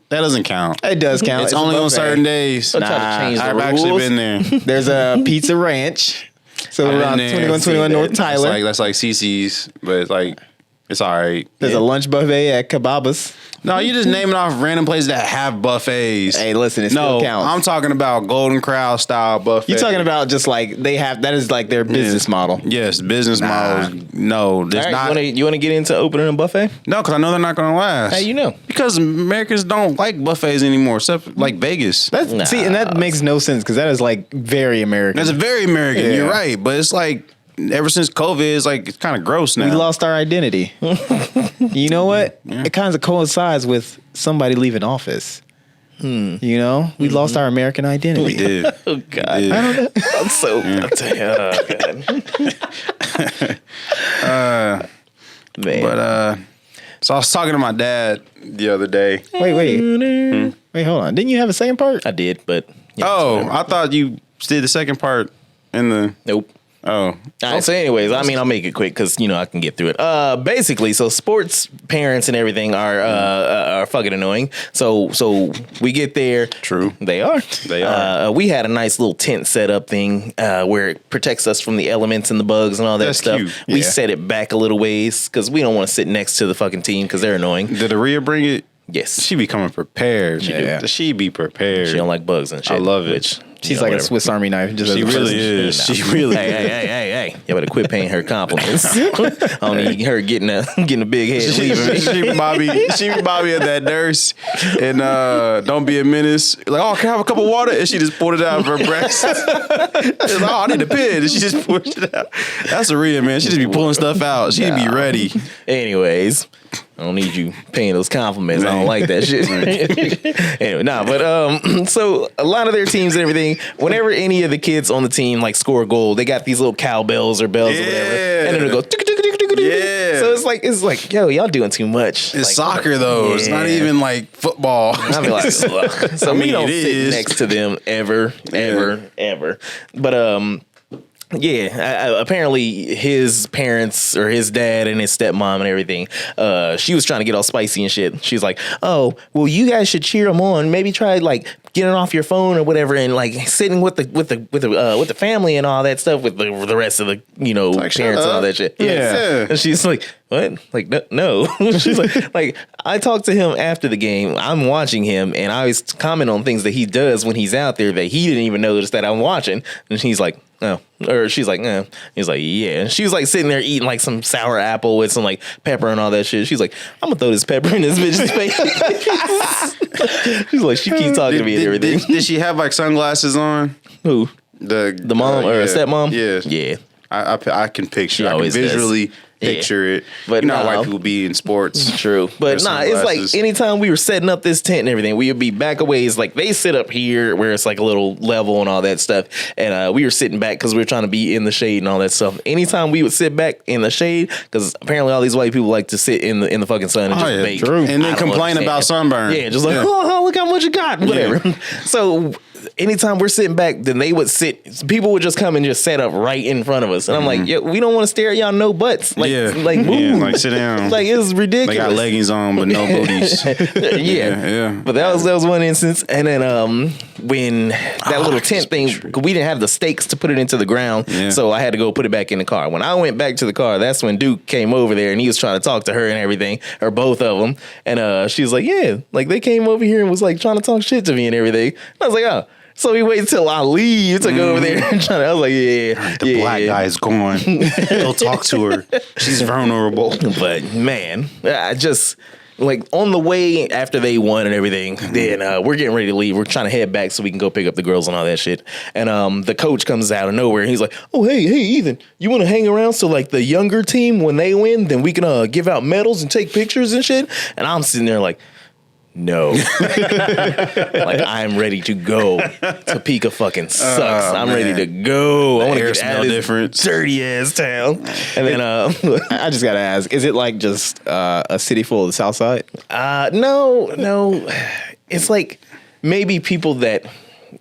count. It does count. It's a only on buffet. certain days. Don't try to change the I've rules. actually been there. There's a Pizza Ranch. So I've around been there. 2121 North Tyler. That's like CC's, but it's like it's all right. There's a lunch buffet at Kebabas. No, you just naming off random places that have buffets. Hey, listen, it No, still counts. I'm talking about Golden Corral style buffet. You're talking about just like they have that is like their business model. Yes, business models. No, there's All right, not. you want to get into opening a buffet? No, because I know they're not going to last. How you know? Because Americans don't like buffets anymore, except like Vegas. That's see, and that makes no sense because that is like very American. That's very American. Yeah. You're right, but it's like ever since COVID, it's kind of gross now. We lost our identity. You know what? It kind of coincides with somebody leaving office. You know, we lost our American identity. We did. Oh God, We did. I'm so. I'll tell you, oh, God. Man. But so I was talking to my dad the other day. Wait, hold on. Didn't you have a second part? I did, but yeah, Oh, I thought you did the second part in the. nope. Oh, All right, so anyways, I mean, I'll make it quick because I can get through it. Basically, so sports parents and everything are fucking annoying. So we get there. True. They are. They are. We had a nice little tent setup thing where it protects us from the elements and the bugs and all that That's stuff. cute. We Yeah. set it back a little ways because we don't want to sit next to the fucking team because they're annoying. did Aria bring it? Yes, She be coming prepared. Yeah. She be prepared. she don't like bugs and shit. I love it. Which, She's like a whatever. Swiss Army knife. Just She as a really person. is. She really. Hey! You better quit paying her compliments. I don't need her getting a big head She leaving me. she be Bobby at that nurse and don't be a menace. Like, oh, can I have a cup of water? And she just pulled it out of her breast. She's like, oh, I need a pen. And she just pushed it out. That's Aria, man. She just be pulling stuff out. She be ready. Anyways, I don't need you paying those compliments. I don't like that shit. Anyway, but so a lot of their teams and everything, whenever any of the kids on the team like score a goal, they got these little cowbells or bells or whatever. Yeah. And then it'll go Yeah. So it's like, yo, y'all doing too much. It's Like, soccer, though. It's not yeah. even like football. I mean, like, ugh. So I mean, we don't it sit is. next to them ever. But apparently his parents or his dad and his stepmom and everything. She was trying to get all spicy and shit. She's like, "Oh, well, you guys should cheer him on. Maybe try like getting off your phone or whatever, and like sitting with the family and all that stuff with the rest of the parents and all that shit." Yeah. And she's like, "What? Like no." She's like I talked to him after the game. I'm watching him, and I always comment on things that he does when he's out there that he didn't even notice that I'm watching. And he's like, "Oh," or she's like, "No." He's like, "Yeah." And she was like sitting there eating like some sour apple with some like pepper and all that shit. She's like, "I'm gonna throw this pepper in this bitch's face." She's like, she keeps talking to me and everything. Did she have like sunglasses on? Who? The mom or stepmom? Yeah. Yeah. I can picture. She I can always does. visually picture it. But you know how no. white people be in sports. True. But nah, it's like anytime we were setting up this tent and everything, we would be back a ways. Like they sit up here where it's like a little level and all that stuff. And we were sitting back because we were trying to be in the shade and all that stuff. Anytime we would sit back in the shade, because apparently all these white people like to sit in the fucking sun and just bake. True. And then complain about sunburn. Yeah, just like, oh, look how much you got. Whatever. Yeah. So anytime we're sitting back, then they would sit. People would just come and just set up right in front of us, and I'm like, "Yeah, we don't want to stare at y'all, no butts. Like, move, like sit down. Like it was ridiculous. They got leggings on, but no booties. yeah. But that was one instance, and then when that little tent thing, we didn't have the stakes to put it into the ground, so I had to go put it back in the car. When I went back to the car, that's when Duke came over there, and he was trying to talk to her and everything, or both of them, and she was like, "Yeah, like they came over here and was like trying to talk shit to me and everything." And I was like, "Oh." So we wait until I leave to go over there and try to. I was like, the black guy is gone. Go talk to her. She's vulnerable. But man, I just like on the way after they won and everything. Then we're getting ready to leave. We're trying to head back so we can go pick up the girls and all that shit. And the coach comes out of nowhere and he's like, "Oh hey Ethan, you want to hang around so like the younger team when they win, then we can give out medals and take pictures and shit." And I'm sitting there like, no. Like I'm ready to go. Topeka fucking sucks. I'm ready to go. I want to get out of this dirty ass town. And then I just gotta ask, is it like just a city full of the South Side? No. It's like maybe people that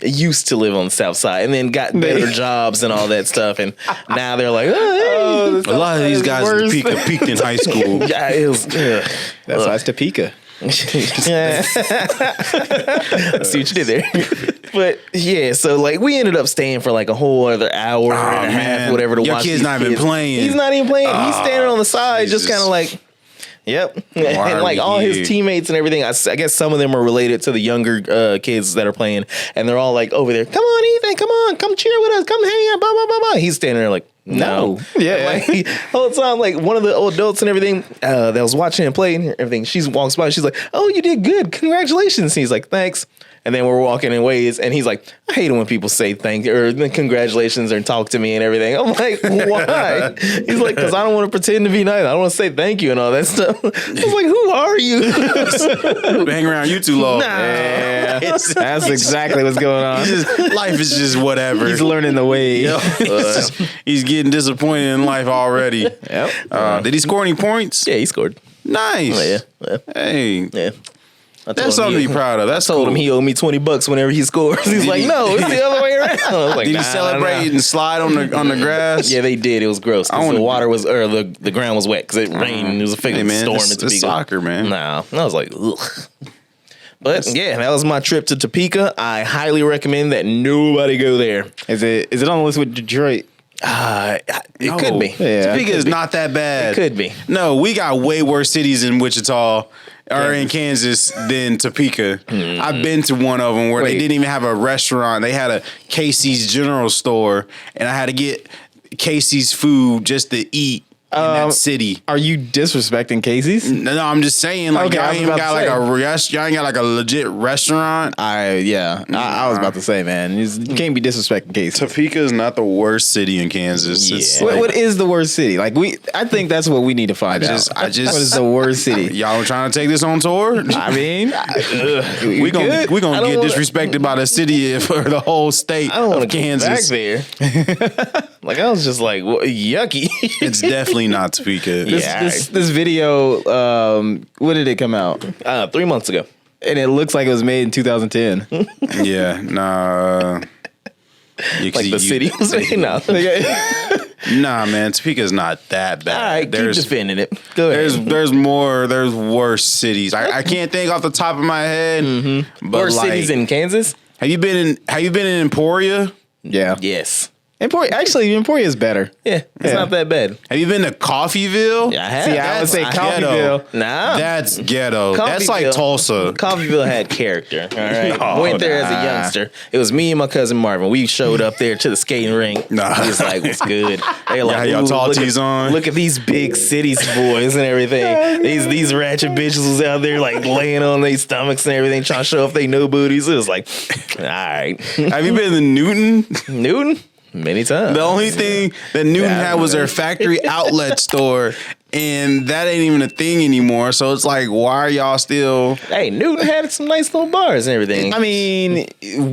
used to live on the South Side and then got better jobs and all that stuff, and now they're like, "Oh, hey." A lot of these guys in Topeka peaked in high school. Yeah, it was. That's why it's Topeka. See what you did there. But yeah, so like we ended up staying for like a whole other hour and a half, whatever, to Your watch. Kid's not even playing. He's not even playing. He's standing on the side, Jesus. just kind of like, yep. And like all his teammates and everything, I guess some of them are related to the younger kids that are playing, and they're all like over there, "Come on, Ethan, come cheer with us, come hang out, blah, blah, blah, blah." He's standing there like, no. Yeah. Like, the whole time, like one of the old adults and everything that was watching him play and everything, she walks by, she's like, "Oh, you did good, congratulations." And he's like, "Thanks." And then we're walking in ways, and he's like, "I hate it when people say thank you or congratulations or talk to me and everything." I'm like, "Why?" He's like, "Because I don't want to pretend to be nice. I don't want to say thank you and all that stuff." I was like, "Who are you?" Hang around you too long. Nah. Yeah, that's exactly what's going on. Life is just whatever. He's learning the way. He's getting disappointed in life already. Yep. Did he score any points? Yeah, he scored. Nice. Yeah. Hey. Yeah. That's something to be proud of. That's told cool. him he owed me $20 whenever he scores. He's like, "No, it's the other way around." I was like, Did he celebrate and slide on the grass? Yeah, they did. It was gross. The water was, or the ground was wet because it rained and it was a fake storm in Topeka. It's soccer, man. Nah, I was like, ugh. But yeah, that was my trip to Topeka. I highly recommend that nobody go there. Is it on the list with Detroit? It could be. Yeah. Topeka is not that bad. It could be. No, we got way worse cities in Wichita or in Kansas than Topeka. I've been to one of them where they didn't even have a restaurant. They had a Casey's General Store, and I had to get Casey's food just to eat in that city. Are you disrespecting Casey's? No, I'm just saying, like, Okay, y'all I was ain't about got to like say. y'all ain't got like a legit restaurant. I was about to say, man, you can't be disrespecting Casey's. Topeka is not the worst city in Kansas. Yeah. It's What is the worst city? Like I think that's what we need to find out. I just what is the worst city? Y'all trying to take this on tour? I mean, we gonna get wanna- disrespected by the city for the whole state I don't want of to Kansas. Back there. Like I was just like, yucky. It's definitely not Topeka. This video, when did it come out? 3 months ago. And it looks like it was made in 2010. Yeah, nah. Like the city was no. Nah, man, Topeka's not that bad. All right, keep defending it. Go ahead. There's worse cities. I can't think off the top of my head. But Worse cities in Kansas? Have you been in Emporia? Yeah. Yes. Emporia is better. Yeah, it's not that bad. Have you been to Coffeeville? Yeah, I have. See, I would say Coffeeville. Nah. That's ghetto. That's like Coffeeville- Tulsa. Coffeeville had character. All right, No, went there as a youngster. It was me and my cousin Marvin. We showed up there to the skating rink. Nah. He was like, "What's good?" They like, had y'all "Ooh, tall look tees at- on." Look at these big cities boys and everything. These ratchet bitches was out there like laying on their stomachs and everything, trying to show off they no booties. It was like, all right, Have you been to Newton? Newton. Many times. The only thing that Newton had was their factory outlet store, and that ain't even a thing anymore. So it's like, why are y'all still? Hey, Newton had some nice little bars and everything. I mean,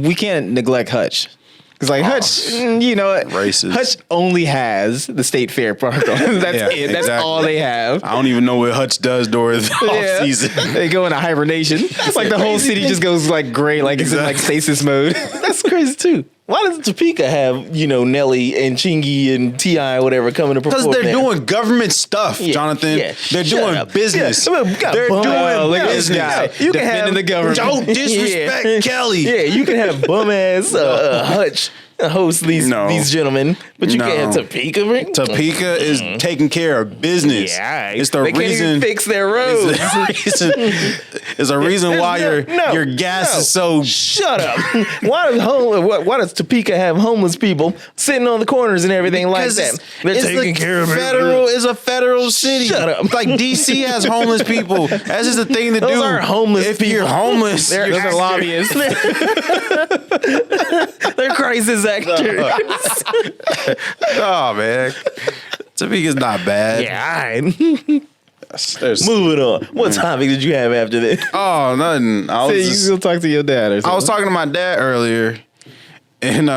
we can't neglect Hutch. Because like Hutch, you know, Racist. Hutch only has the State Fair park on. That's Yeah, it. That's exactly. all they have. I don't even know what Hutch does during the off season. They go into hibernation. It's like the whole city just goes like gray, like it's in like stasis mode. That's crazy too. Why does Topeka have, Nelly and Chingy and T.I. whatever coming to perform? Because they're now? doing government stuff, Yeah, Jonathan. yeah. They're Shut doing up. business. Yeah, we got They're bum- doing look at this business. guy. You can Defending have the government. Don't disrespect Yeah. Kelly. Yeah, you can have bum ass Hutch host these gentlemen, but you No. can't have Topeka. Right? Topeka is taking care of business. Yeah, It's the they can't reason. even fix their roads. It's a reason why There's your gas is so. Shut up. Why does Topeka have homeless people sitting on the corners and everything like that? They're taking care of federal. It's a federal city. Shut up. Like DC has homeless people. That's just the thing to do. Those aren't homeless if people. you're homeless, Those you're are lobbyists. They're crisis actors. Oh man, Topeka's not bad. Yeah, all right. There's- Moving on. What topic did you have after this? Oh, nothing. You go talk to your dad or something. I was talking to my dad earlier, and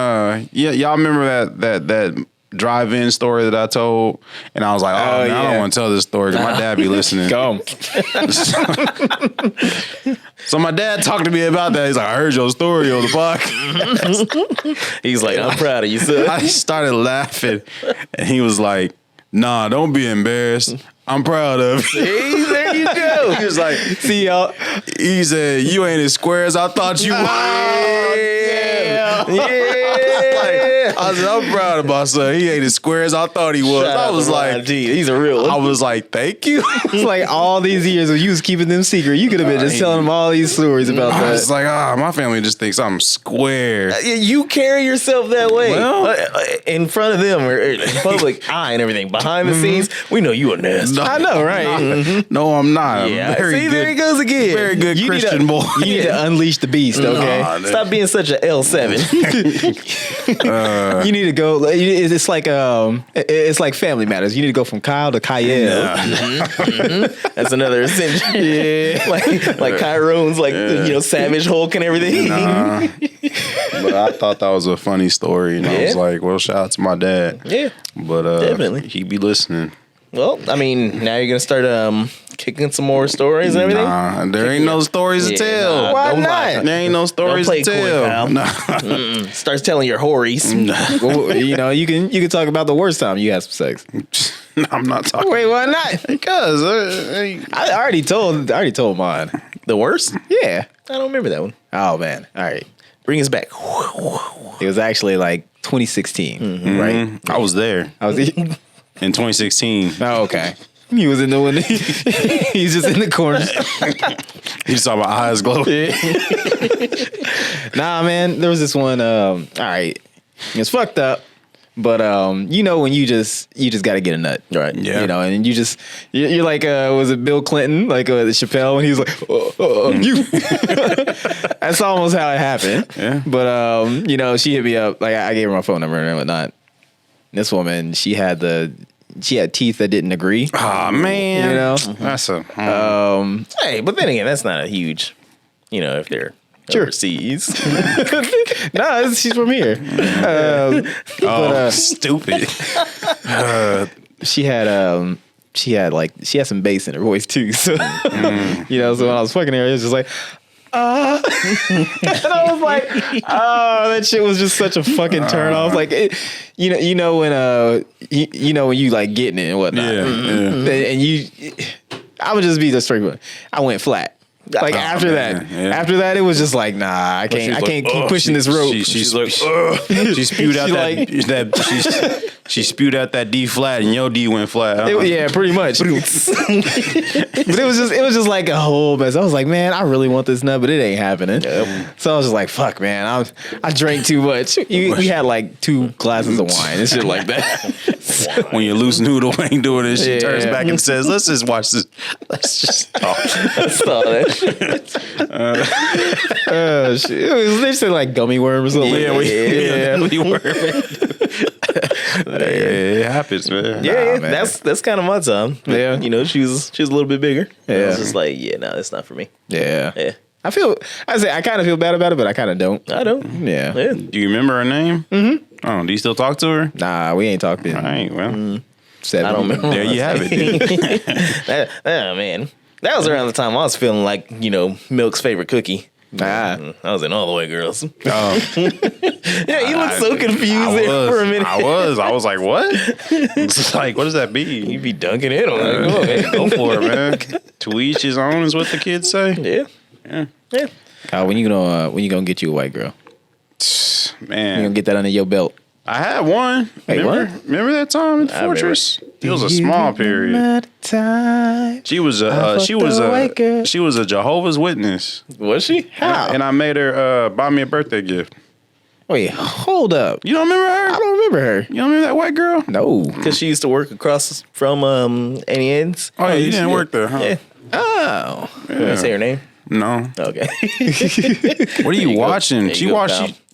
y'all remember that drive-in story that I told, and I was like, man, I don't want to tell this story because my dad be listening. Go. So my dad talked to me about that. He's like, I heard your story on the podcast. He's like, I'm proud of you, son. I started laughing, and he was like, nah, don't be embarrassed. I'm proud of you. Hey, there you go. He was like, See y'all. he said, you ain't as square as I thought you were. I said, I'm proud of my son. He ain't as square as I thought he was. Shout I out was to like, Ron G. He's a real one. I was like, thank you. It's like all these years when you was keeping them secret. You could have been just telling them all these stories about I was that. like, my family just thinks I'm square. You carry yourself that way. Well- In front of them or in public eye and everything. Behind the scenes, we know you a nasty. I know, right? No, I'm not. I'm Yeah. very See, good, there he goes again. very good You need Christian to- boy. You need to unleash the beast, okay? Nah, Stop being such a L7. You need to go. It's like Family Matters. You need to go from Kyle to Kyle. That's another ascension. Yeah. like Kyrone's Savage Hulk and everything. Nah. But I thought that was a funny story, and I was Yeah. like, well, shout out to my dad. Yeah. But Definitely. he be listening. Well, I mean, now you're gonna start kicking some more stories and everything. Nah, there ain't no stories to Yeah, tell. nah, Why don't not? lie. There ain't no stories play to coy, tell. pal. Nah. Starts telling your hories. Well, you can talk about the worst time you had some sex. I'm not talking. Wait, why not? Because I already told mine. The worst? Yeah. I don't remember that one. Oh man. All right. Bring us back. It was actually like 2016, right? I was there I was. in 2016. Oh, okay. He was in the window. He's just in the corner. You saw my eyes glow. Nah, man. There was this one. All right. It's fucked up. But when you just got to get a nut, right? Yeah. And you're like, was it Bill Clinton, like Chappelle, when he was like, you? That's almost how it happened. Yeah. But she hit me up, like I gave her my phone number and whatnot. This woman, she had teeth that didn't agree. Oh man, that's a. Hey, but then again, that's not a huge, if they're overseas. No, she's from here. Stupid. She had some bass in her voice too. So so when I was fucking her, it was just like, And I was like, oh, that shit was just such a fucking turn off. Like, you know when when you like getting it and whatnot. Yeah, And I would just be the straight one. I went flat. Like after that, it was just like, nah, I can't keep pushing this rope. She's like, she spewed out she spewed out that D flat, and your D went flat. Yeah, pretty much. But it was just like a whole mess. I was like, man, I really want this nut, but it ain't happening. Yep. So I was just like, fuck, man, I drank too much. We had like 2 glasses of wine and shit like that. When your loose noodle ain't doing it, she turns back and says, "Let's just watch this. Let's just talk." Shit. They said like gummy worms. Gummy worm. It happens, man. Yeah, man. That's kind of my time. Yeah, she was a little bit bigger. Yeah, I was just like, that's not for me. Yeah. I kind of feel bad about it, but I kind of don't. I don't. Yeah. Do you remember her name? Mm-hmm. Oh, do you still talk to her? Nah, we ain't talked to her. All right, well. 7. I don't remember. There you have it. Man. That was around the time I was feeling like, Milk's favorite cookie. I was in All the Way Girls. Oh. Yeah, you looked so confused there for a minute. I was like, what? It's like, what does that mean? You be dunking it on like, go for it, man. To each his own is what the kids say. Yeah. Kyle, when you gonna get you a white girl? Man, you gonna get that under your belt? I had one. Remember that time at the Fortress? It was a small period. She was a Jehovah's Witness. Was she? How? And I made her buy me a birthday gift. Wait, hold up. You don't remember her? I don't remember her. You don't remember that white girl? No. Because she used to work across from Annie Ann's. Oh, yeah, you didn't work there, huh? Yeah. Oh. You want to say her name? No. Okay. What are you watching? She walked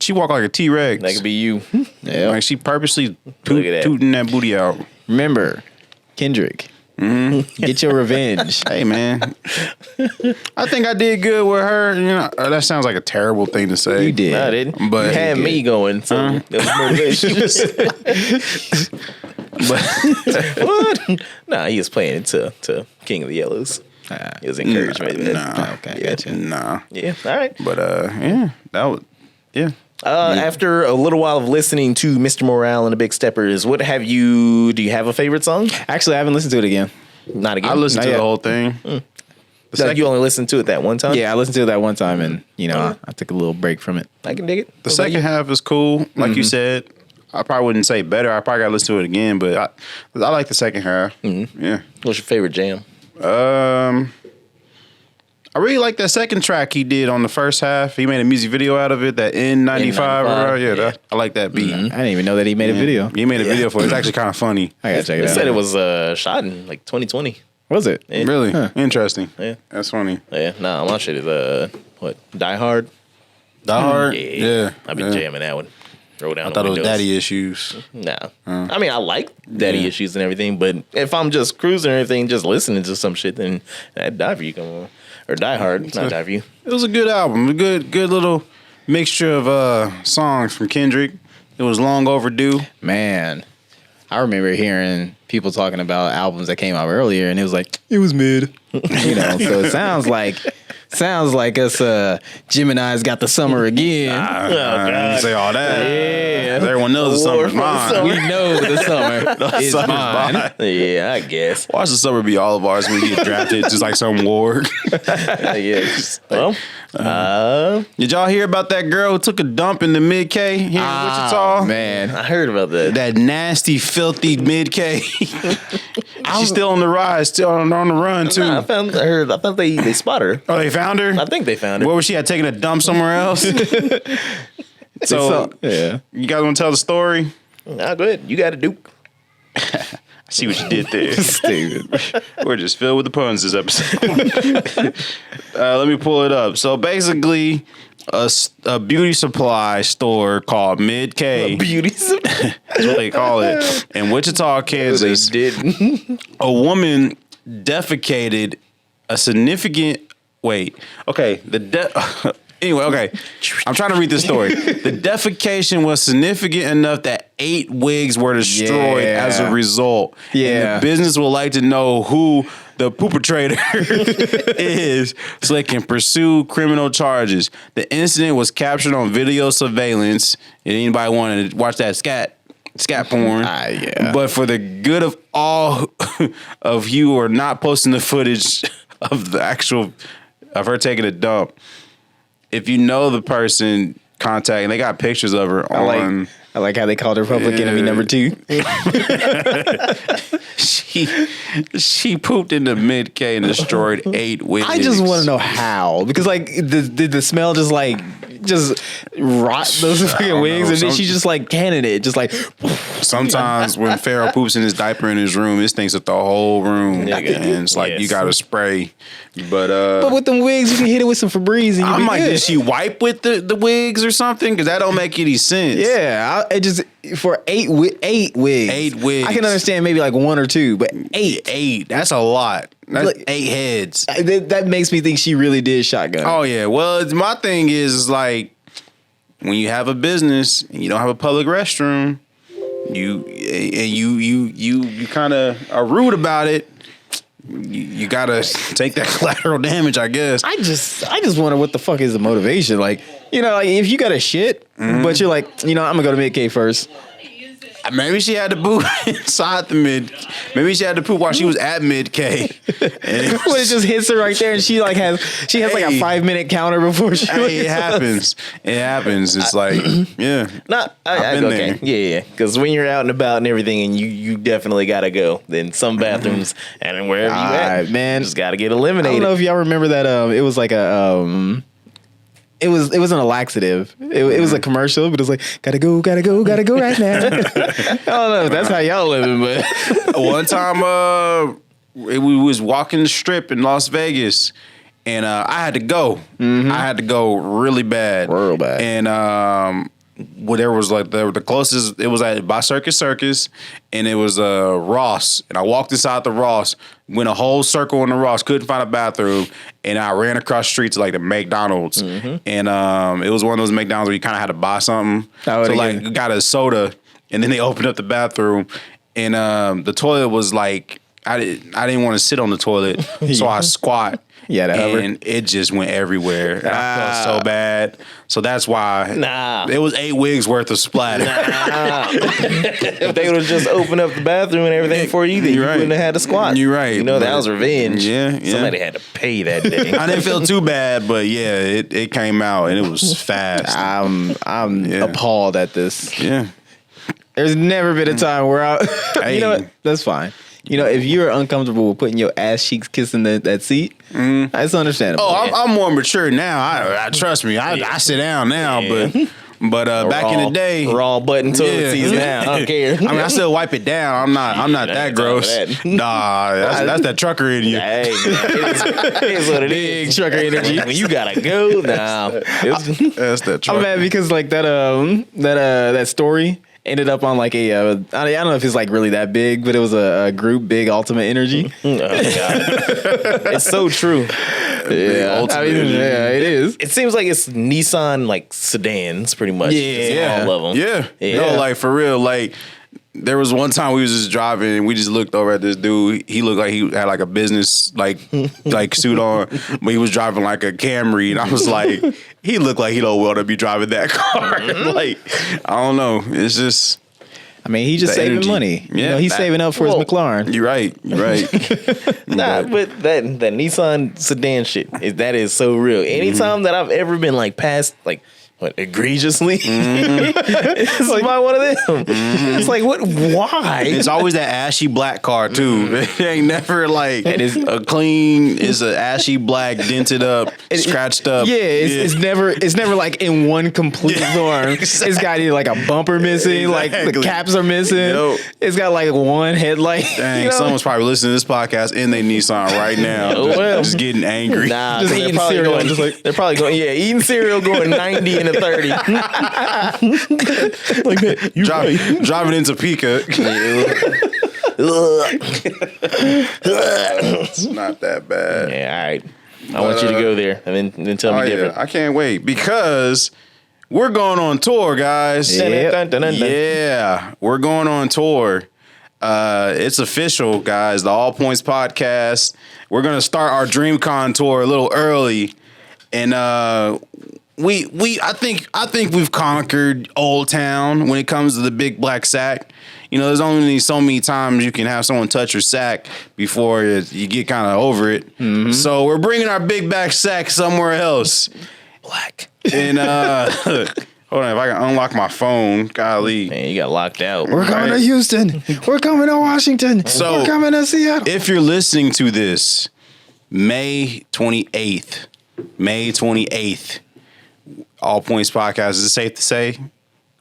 like a T-Rex. That could be you. Yeah. Like she purposely tooting that booty out. Remember, Kendrick. Mm-hmm. Get your revenge. Hey, man. I think I did good with her. That sounds like a terrible thing to say. You did. No, I didn't. But you had me going, so that was motivation. What? Nah, he was playing it to King of the Yellows. It was encouragement. Okay, gotcha. Nah. Yeah, all right. But after a little while of listening to Mr. Morale and the Big Steppers, do you have a favorite song? Actually, I haven't listened to it again. Not again? I listened to the whole thing. You only listened to it that one time? Yeah, I listened to it that one time, and I took a little break from it. I can dig it. The second half is cool. Like you said, I probably wouldn't say better. I probably got to listen to it again, but I like the second half. Mm-hmm. Yeah. What's your favorite jam? I really like that second track he did on the first half. He made a music video out of it, that N95. I like that beat. I didn't even know that he made a video. He made a video for it. It's actually kind of funny. I gotta check it out. They said it was shot in like 2020. Was it? Yeah. Really? Huh. Interesting. Yeah. That's funny. Yeah. Nah, my shit is Die Hard? Die Hard? Yeah. I've been jamming that one. Roll down I thought it was Daddy Issues. Nah. I mean, I like Daddy Issues and everything, but if I'm just cruising or anything, just listening to some shit, then that Die For You come on. Or Die Hard, not Die For You. It was a good album. A good little mixture of songs from Kendrick. It was long overdue. Man, I remember hearing people talking about albums that came out earlier, and it was like, it was mid. So it sounds like us Gemini's got the summer again. You say all that. Yeah. Everyone knows the summer's mine. We know the summer is mine. Yeah, I guess. Watch the summer be all of ours when we get drafted, just like some war. Well, did y'all hear about that girl who took a dump in the mid-K here in Wichita? Man, I heard about that. That nasty, filthy mid-K. She's still on the rise, still on the run, too. Nah, I thought they spotted her. Oh, they found her? I think they found her. Where was she at, taking a dump somewhere else? So, you guys want to tell the story? Nah, go ahead. You got it, Duke. I see what you did there. Stupid. We're just filled with the puns this episode. Let me pull it up. So basically, a beauty supply store called Mid K. Beauty supply. That's what they call it. In Wichita, Kansas. They did. A woman defecated a significant. Wait. Okay. Anyway, okay. I'm trying to read this story. The defecation was significant enough that 8 wigs were destroyed as a result. Yeah. And the business would like to know who the perpetrator is so they can pursue criminal charges. The incident was captured on video surveillance. And anybody want to watch that scat porn? Yeah. But for the good of all of you who are not posting the footage of her taking a dump, if you know the person, contact, and they got pictures of her on. I like how they called her public enemy number 2. She pooped into mid-K and destroyed 8 wigs. I just want to know how, because like, did the smell just rot those fucking wigs, and then she just like canning it, just like. Sometimes when Pharaoh poops in his diaper in his room, it stinks at the whole room, and it's like you got to spray. But with them wigs, you can hit it with some Febreze, and I'm like, did she wipe with the wigs or something? Because that don't make any sense. Yeah, it just for 8 wigs. 8 wigs. I can understand maybe like 1 or 2, but 8. 8. That's a lot. That's Like, 8 heads. That makes me think she really did shotgun. Oh yeah. Well, my thing is like when you have a business and you don't have a public restroom, you kind of are rude about it. You gotta take that collateral damage, I guess. I just wonder what the fuck is the motivation. Like, like if you got a shit, but you're like, I'm gonna go to mid-K first. Maybe she had to poop inside the mid. Maybe she had to poop while she was at mid-K. When it just hits her right there, and she has like a 5-minute counter before she. It happens. It happens. It's like, yeah. I've been okay. There. Yeah. Because when you're out and about and everything, and you definitely gotta go. Then some bathrooms and wherever you at, man, just gotta get eliminated. I don't know if y'all remember that. It was like a It wasn't a laxative. It was a commercial, but it was like, gotta go right now. I don't know if that's how y'all living, but one time we was walking the strip in Las Vegas, and I had to go. I had to go really bad. Real bad. And there was like the closest, it was by Circus, and it was Ross. And I walked inside the Ross, went a whole circle in the Ross, couldn't find a bathroom, and I ran across the street to like the McDonald's. And it was one of those McDonald's where you kind of had to buy something. So like got a soda, and then they opened up the bathroom, and the toilet was like, I didn't want to sit on the toilet, so I squat. Yeah, and it just went everywhere. And I felt so bad. So that's why it was 8 wigs worth of splatter. If they would have just opened up the bathroom and everything for you, then you wouldn't have had to squat. You're right. That was revenge. Yeah. Somebody had to pay that day. I didn't feel too bad, but yeah, it came out and it was fast. I'm appalled at this. Yeah. There's never been a time where you know what? That's fine. If you're uncomfortable with putting your ass cheeks kissing that seat, that's understandable. Oh, I'm more mature now. I trust me. I sit down now, but back in the day, raw button toilet seats now. I don't care. I mean, I still wipe it down. I'm not that gross. Nah, that's that trucker in you. Hey, it is what it is. Big trucker energy. When you gotta go, That's that trucker. I'm mad because like that story ended up on like a I don't know if it's like really that big, but it was a group big Ultimate Energy. Oh God, it's so true. Yeah, it is. It seems like it's Nissan like sedans, pretty much. Yeah, all of them. Yeah. No, like for real, like. There was one time we was just driving and we just looked over at this dude. He looked like he had like a business like suit on, but he was driving like a Camry, and I was like, he looked like he don't want to be driving that car. Like, I don't know. It's just. I mean, he's just saving money. Yeah, he's saving up for his McLaren. You're right. But that Nissan sedan shit that is so real. Anytime that I've ever been like past like. What, egregiously? It's like one of them. It's like, what? Why? It's always that ashy black car too. It ain't never like it's a clean. It's an ashy black, dented up, scratched up. Yeah, it's never like in one complete form. It's got either like a bumper missing, like the caps are missing. Nope. It's got like one headlight. Dang, someone's probably listening to this podcast in their Nissan right now, just getting angry. Nah, just eating cereal. They're probably going, eating cereal, going 90 and a 30. Like that. Driving into Topeka. It's not that bad. Yeah, all right. I want you to go there and then tell me different. I can't wait because we're going on tour, guys. Yep. Yeah, we're going on tour. It's official, guys. The All Points Podcast. We're gonna start our DreamCon tour a little early, and I think we've conquered Old Town when it comes to the big black sack. You know, there's only so many times you can have someone touch your sack before you get kind of over it. Mm-hmm. So we're bringing our big black sack somewhere else. Black. And hold on, if I can unlock my phone, golly. Man, you got locked out. We're coming to Houston. We're coming to Washington. So, we're coming to Seattle. If you're listening to this, May 28th, All Points Podcast, is it safe to say?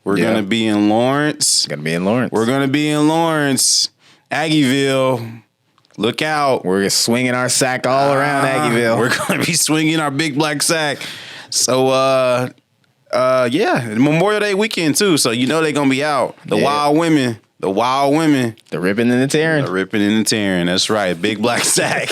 We're going to be in Lawrence. Gonna be in Lawrence. We're going to be in Lawrence, Aggieville. Look out. We're swinging our sack all around Aggieville. We're going to be swinging our big black sack. So, Memorial Day weekend, too. So, you know they're going to be out. The wild women. The ripping and the tearing. That's right. Big black sack.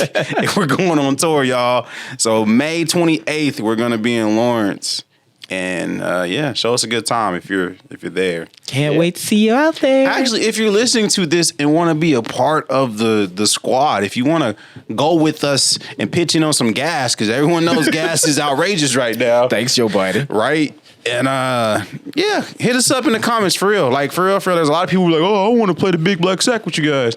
We're going on tour, y'all. So, May 28th, we're going to be in Lawrence. And show us a good time if you're there. Can't wait to see you out there. Actually, if you're listening to this and want to be a part of the squad, if you want to go with us and pitch in on some gas, because everyone knows gas is outrageous right now. Thanks, Joe Biden. Right? And hit us up in the comments for real. Like for real. There's a lot of people who are like, oh, I want to play the big black sack with you guys.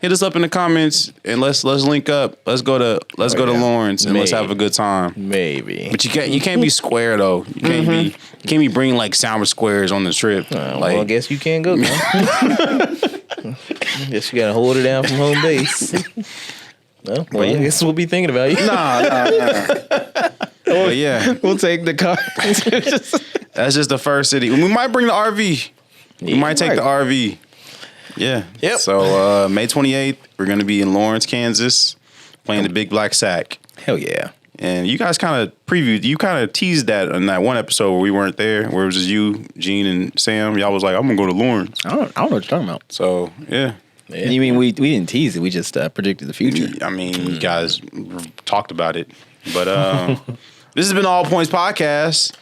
Hit us up in the comments and let's link up. Let's go to Lawrence and let's have a good time. Maybe, but you can't be square though. You can't be bringing like sour squares on the trip. Well, I guess you can't go. Guess you gotta hold it down from home base. Well, I guess we'll be thinking about you. Nah. But yeah, we'll take the car. That's just the first city. We might bring the RV. We might take the RV. Yeah. Yep. So May 28th, we're going to be in Lawrence, Kansas, playing the Big Black Sack. Hell yeah. And you guys kind of teased that in that one episode where we weren't there, where it was just you, Gene, and Sam. Y'all was like, I'm going to go to Lawrence. I don't know what you're talking about. So, yeah. You mean we didn't tease it, we just predicted the future. I mean, you guys talked about it. But this has been the All Points Podcast.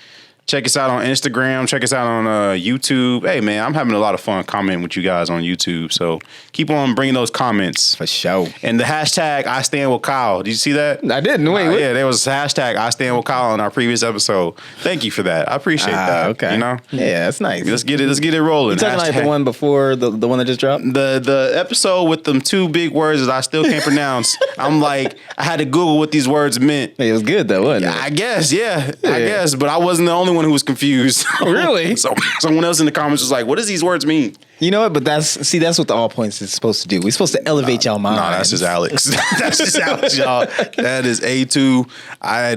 Check us out on Instagram. Check us out on YouTube. Hey, man, I'm having a lot of fun commenting with you guys on YouTube. So keep on bringing those comments. For sure. And the hashtag I stand with Kyle. Did you see that? I didn't. Wait. Yeah, there was hashtag I stand with Kyle in our previous episode. Thank you for that. I appreciate that. Okay. You know? Yeah, that's nice. Let's get it rolling. You talking like the one before the one that just dropped? The episode with them two big words that I still can't pronounce. I'm like, I had to Google what these words meant. It was good though, wasn't it? I guess, yeah. I guess, but I wasn't the only one who was confused. Really? So someone else in the comments was like, what does these words mean? You know what? But that's what the All Points is supposed to do. We're supposed to elevate y'all minds. No, that's just Alex. That's just Alex, y'all. That is A2. I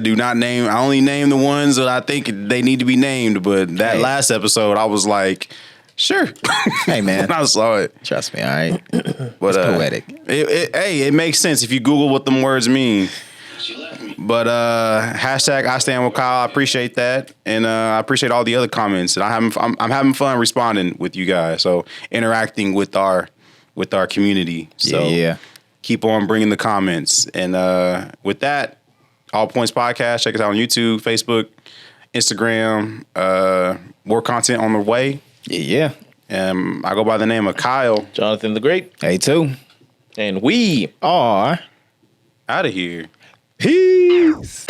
only name the ones that I think they need to be named. But that last episode, I was like, sure. Hey, man. When I saw it. Trust me, all right? But, it's poetic. It makes sense if you Google what them words mean. But hashtag I stand with Kyle. I appreciate that, and I appreciate all the other comments. And I'm having fun responding with you guys. So interacting with our community. So keep on bringing the comments. And with that, All Points Podcast. Check us out on YouTube, Facebook, Instagram. More content on the way. Yeah. I go by the name of Kyle. Jonathan the Great. A2. And we are out of here. Peace.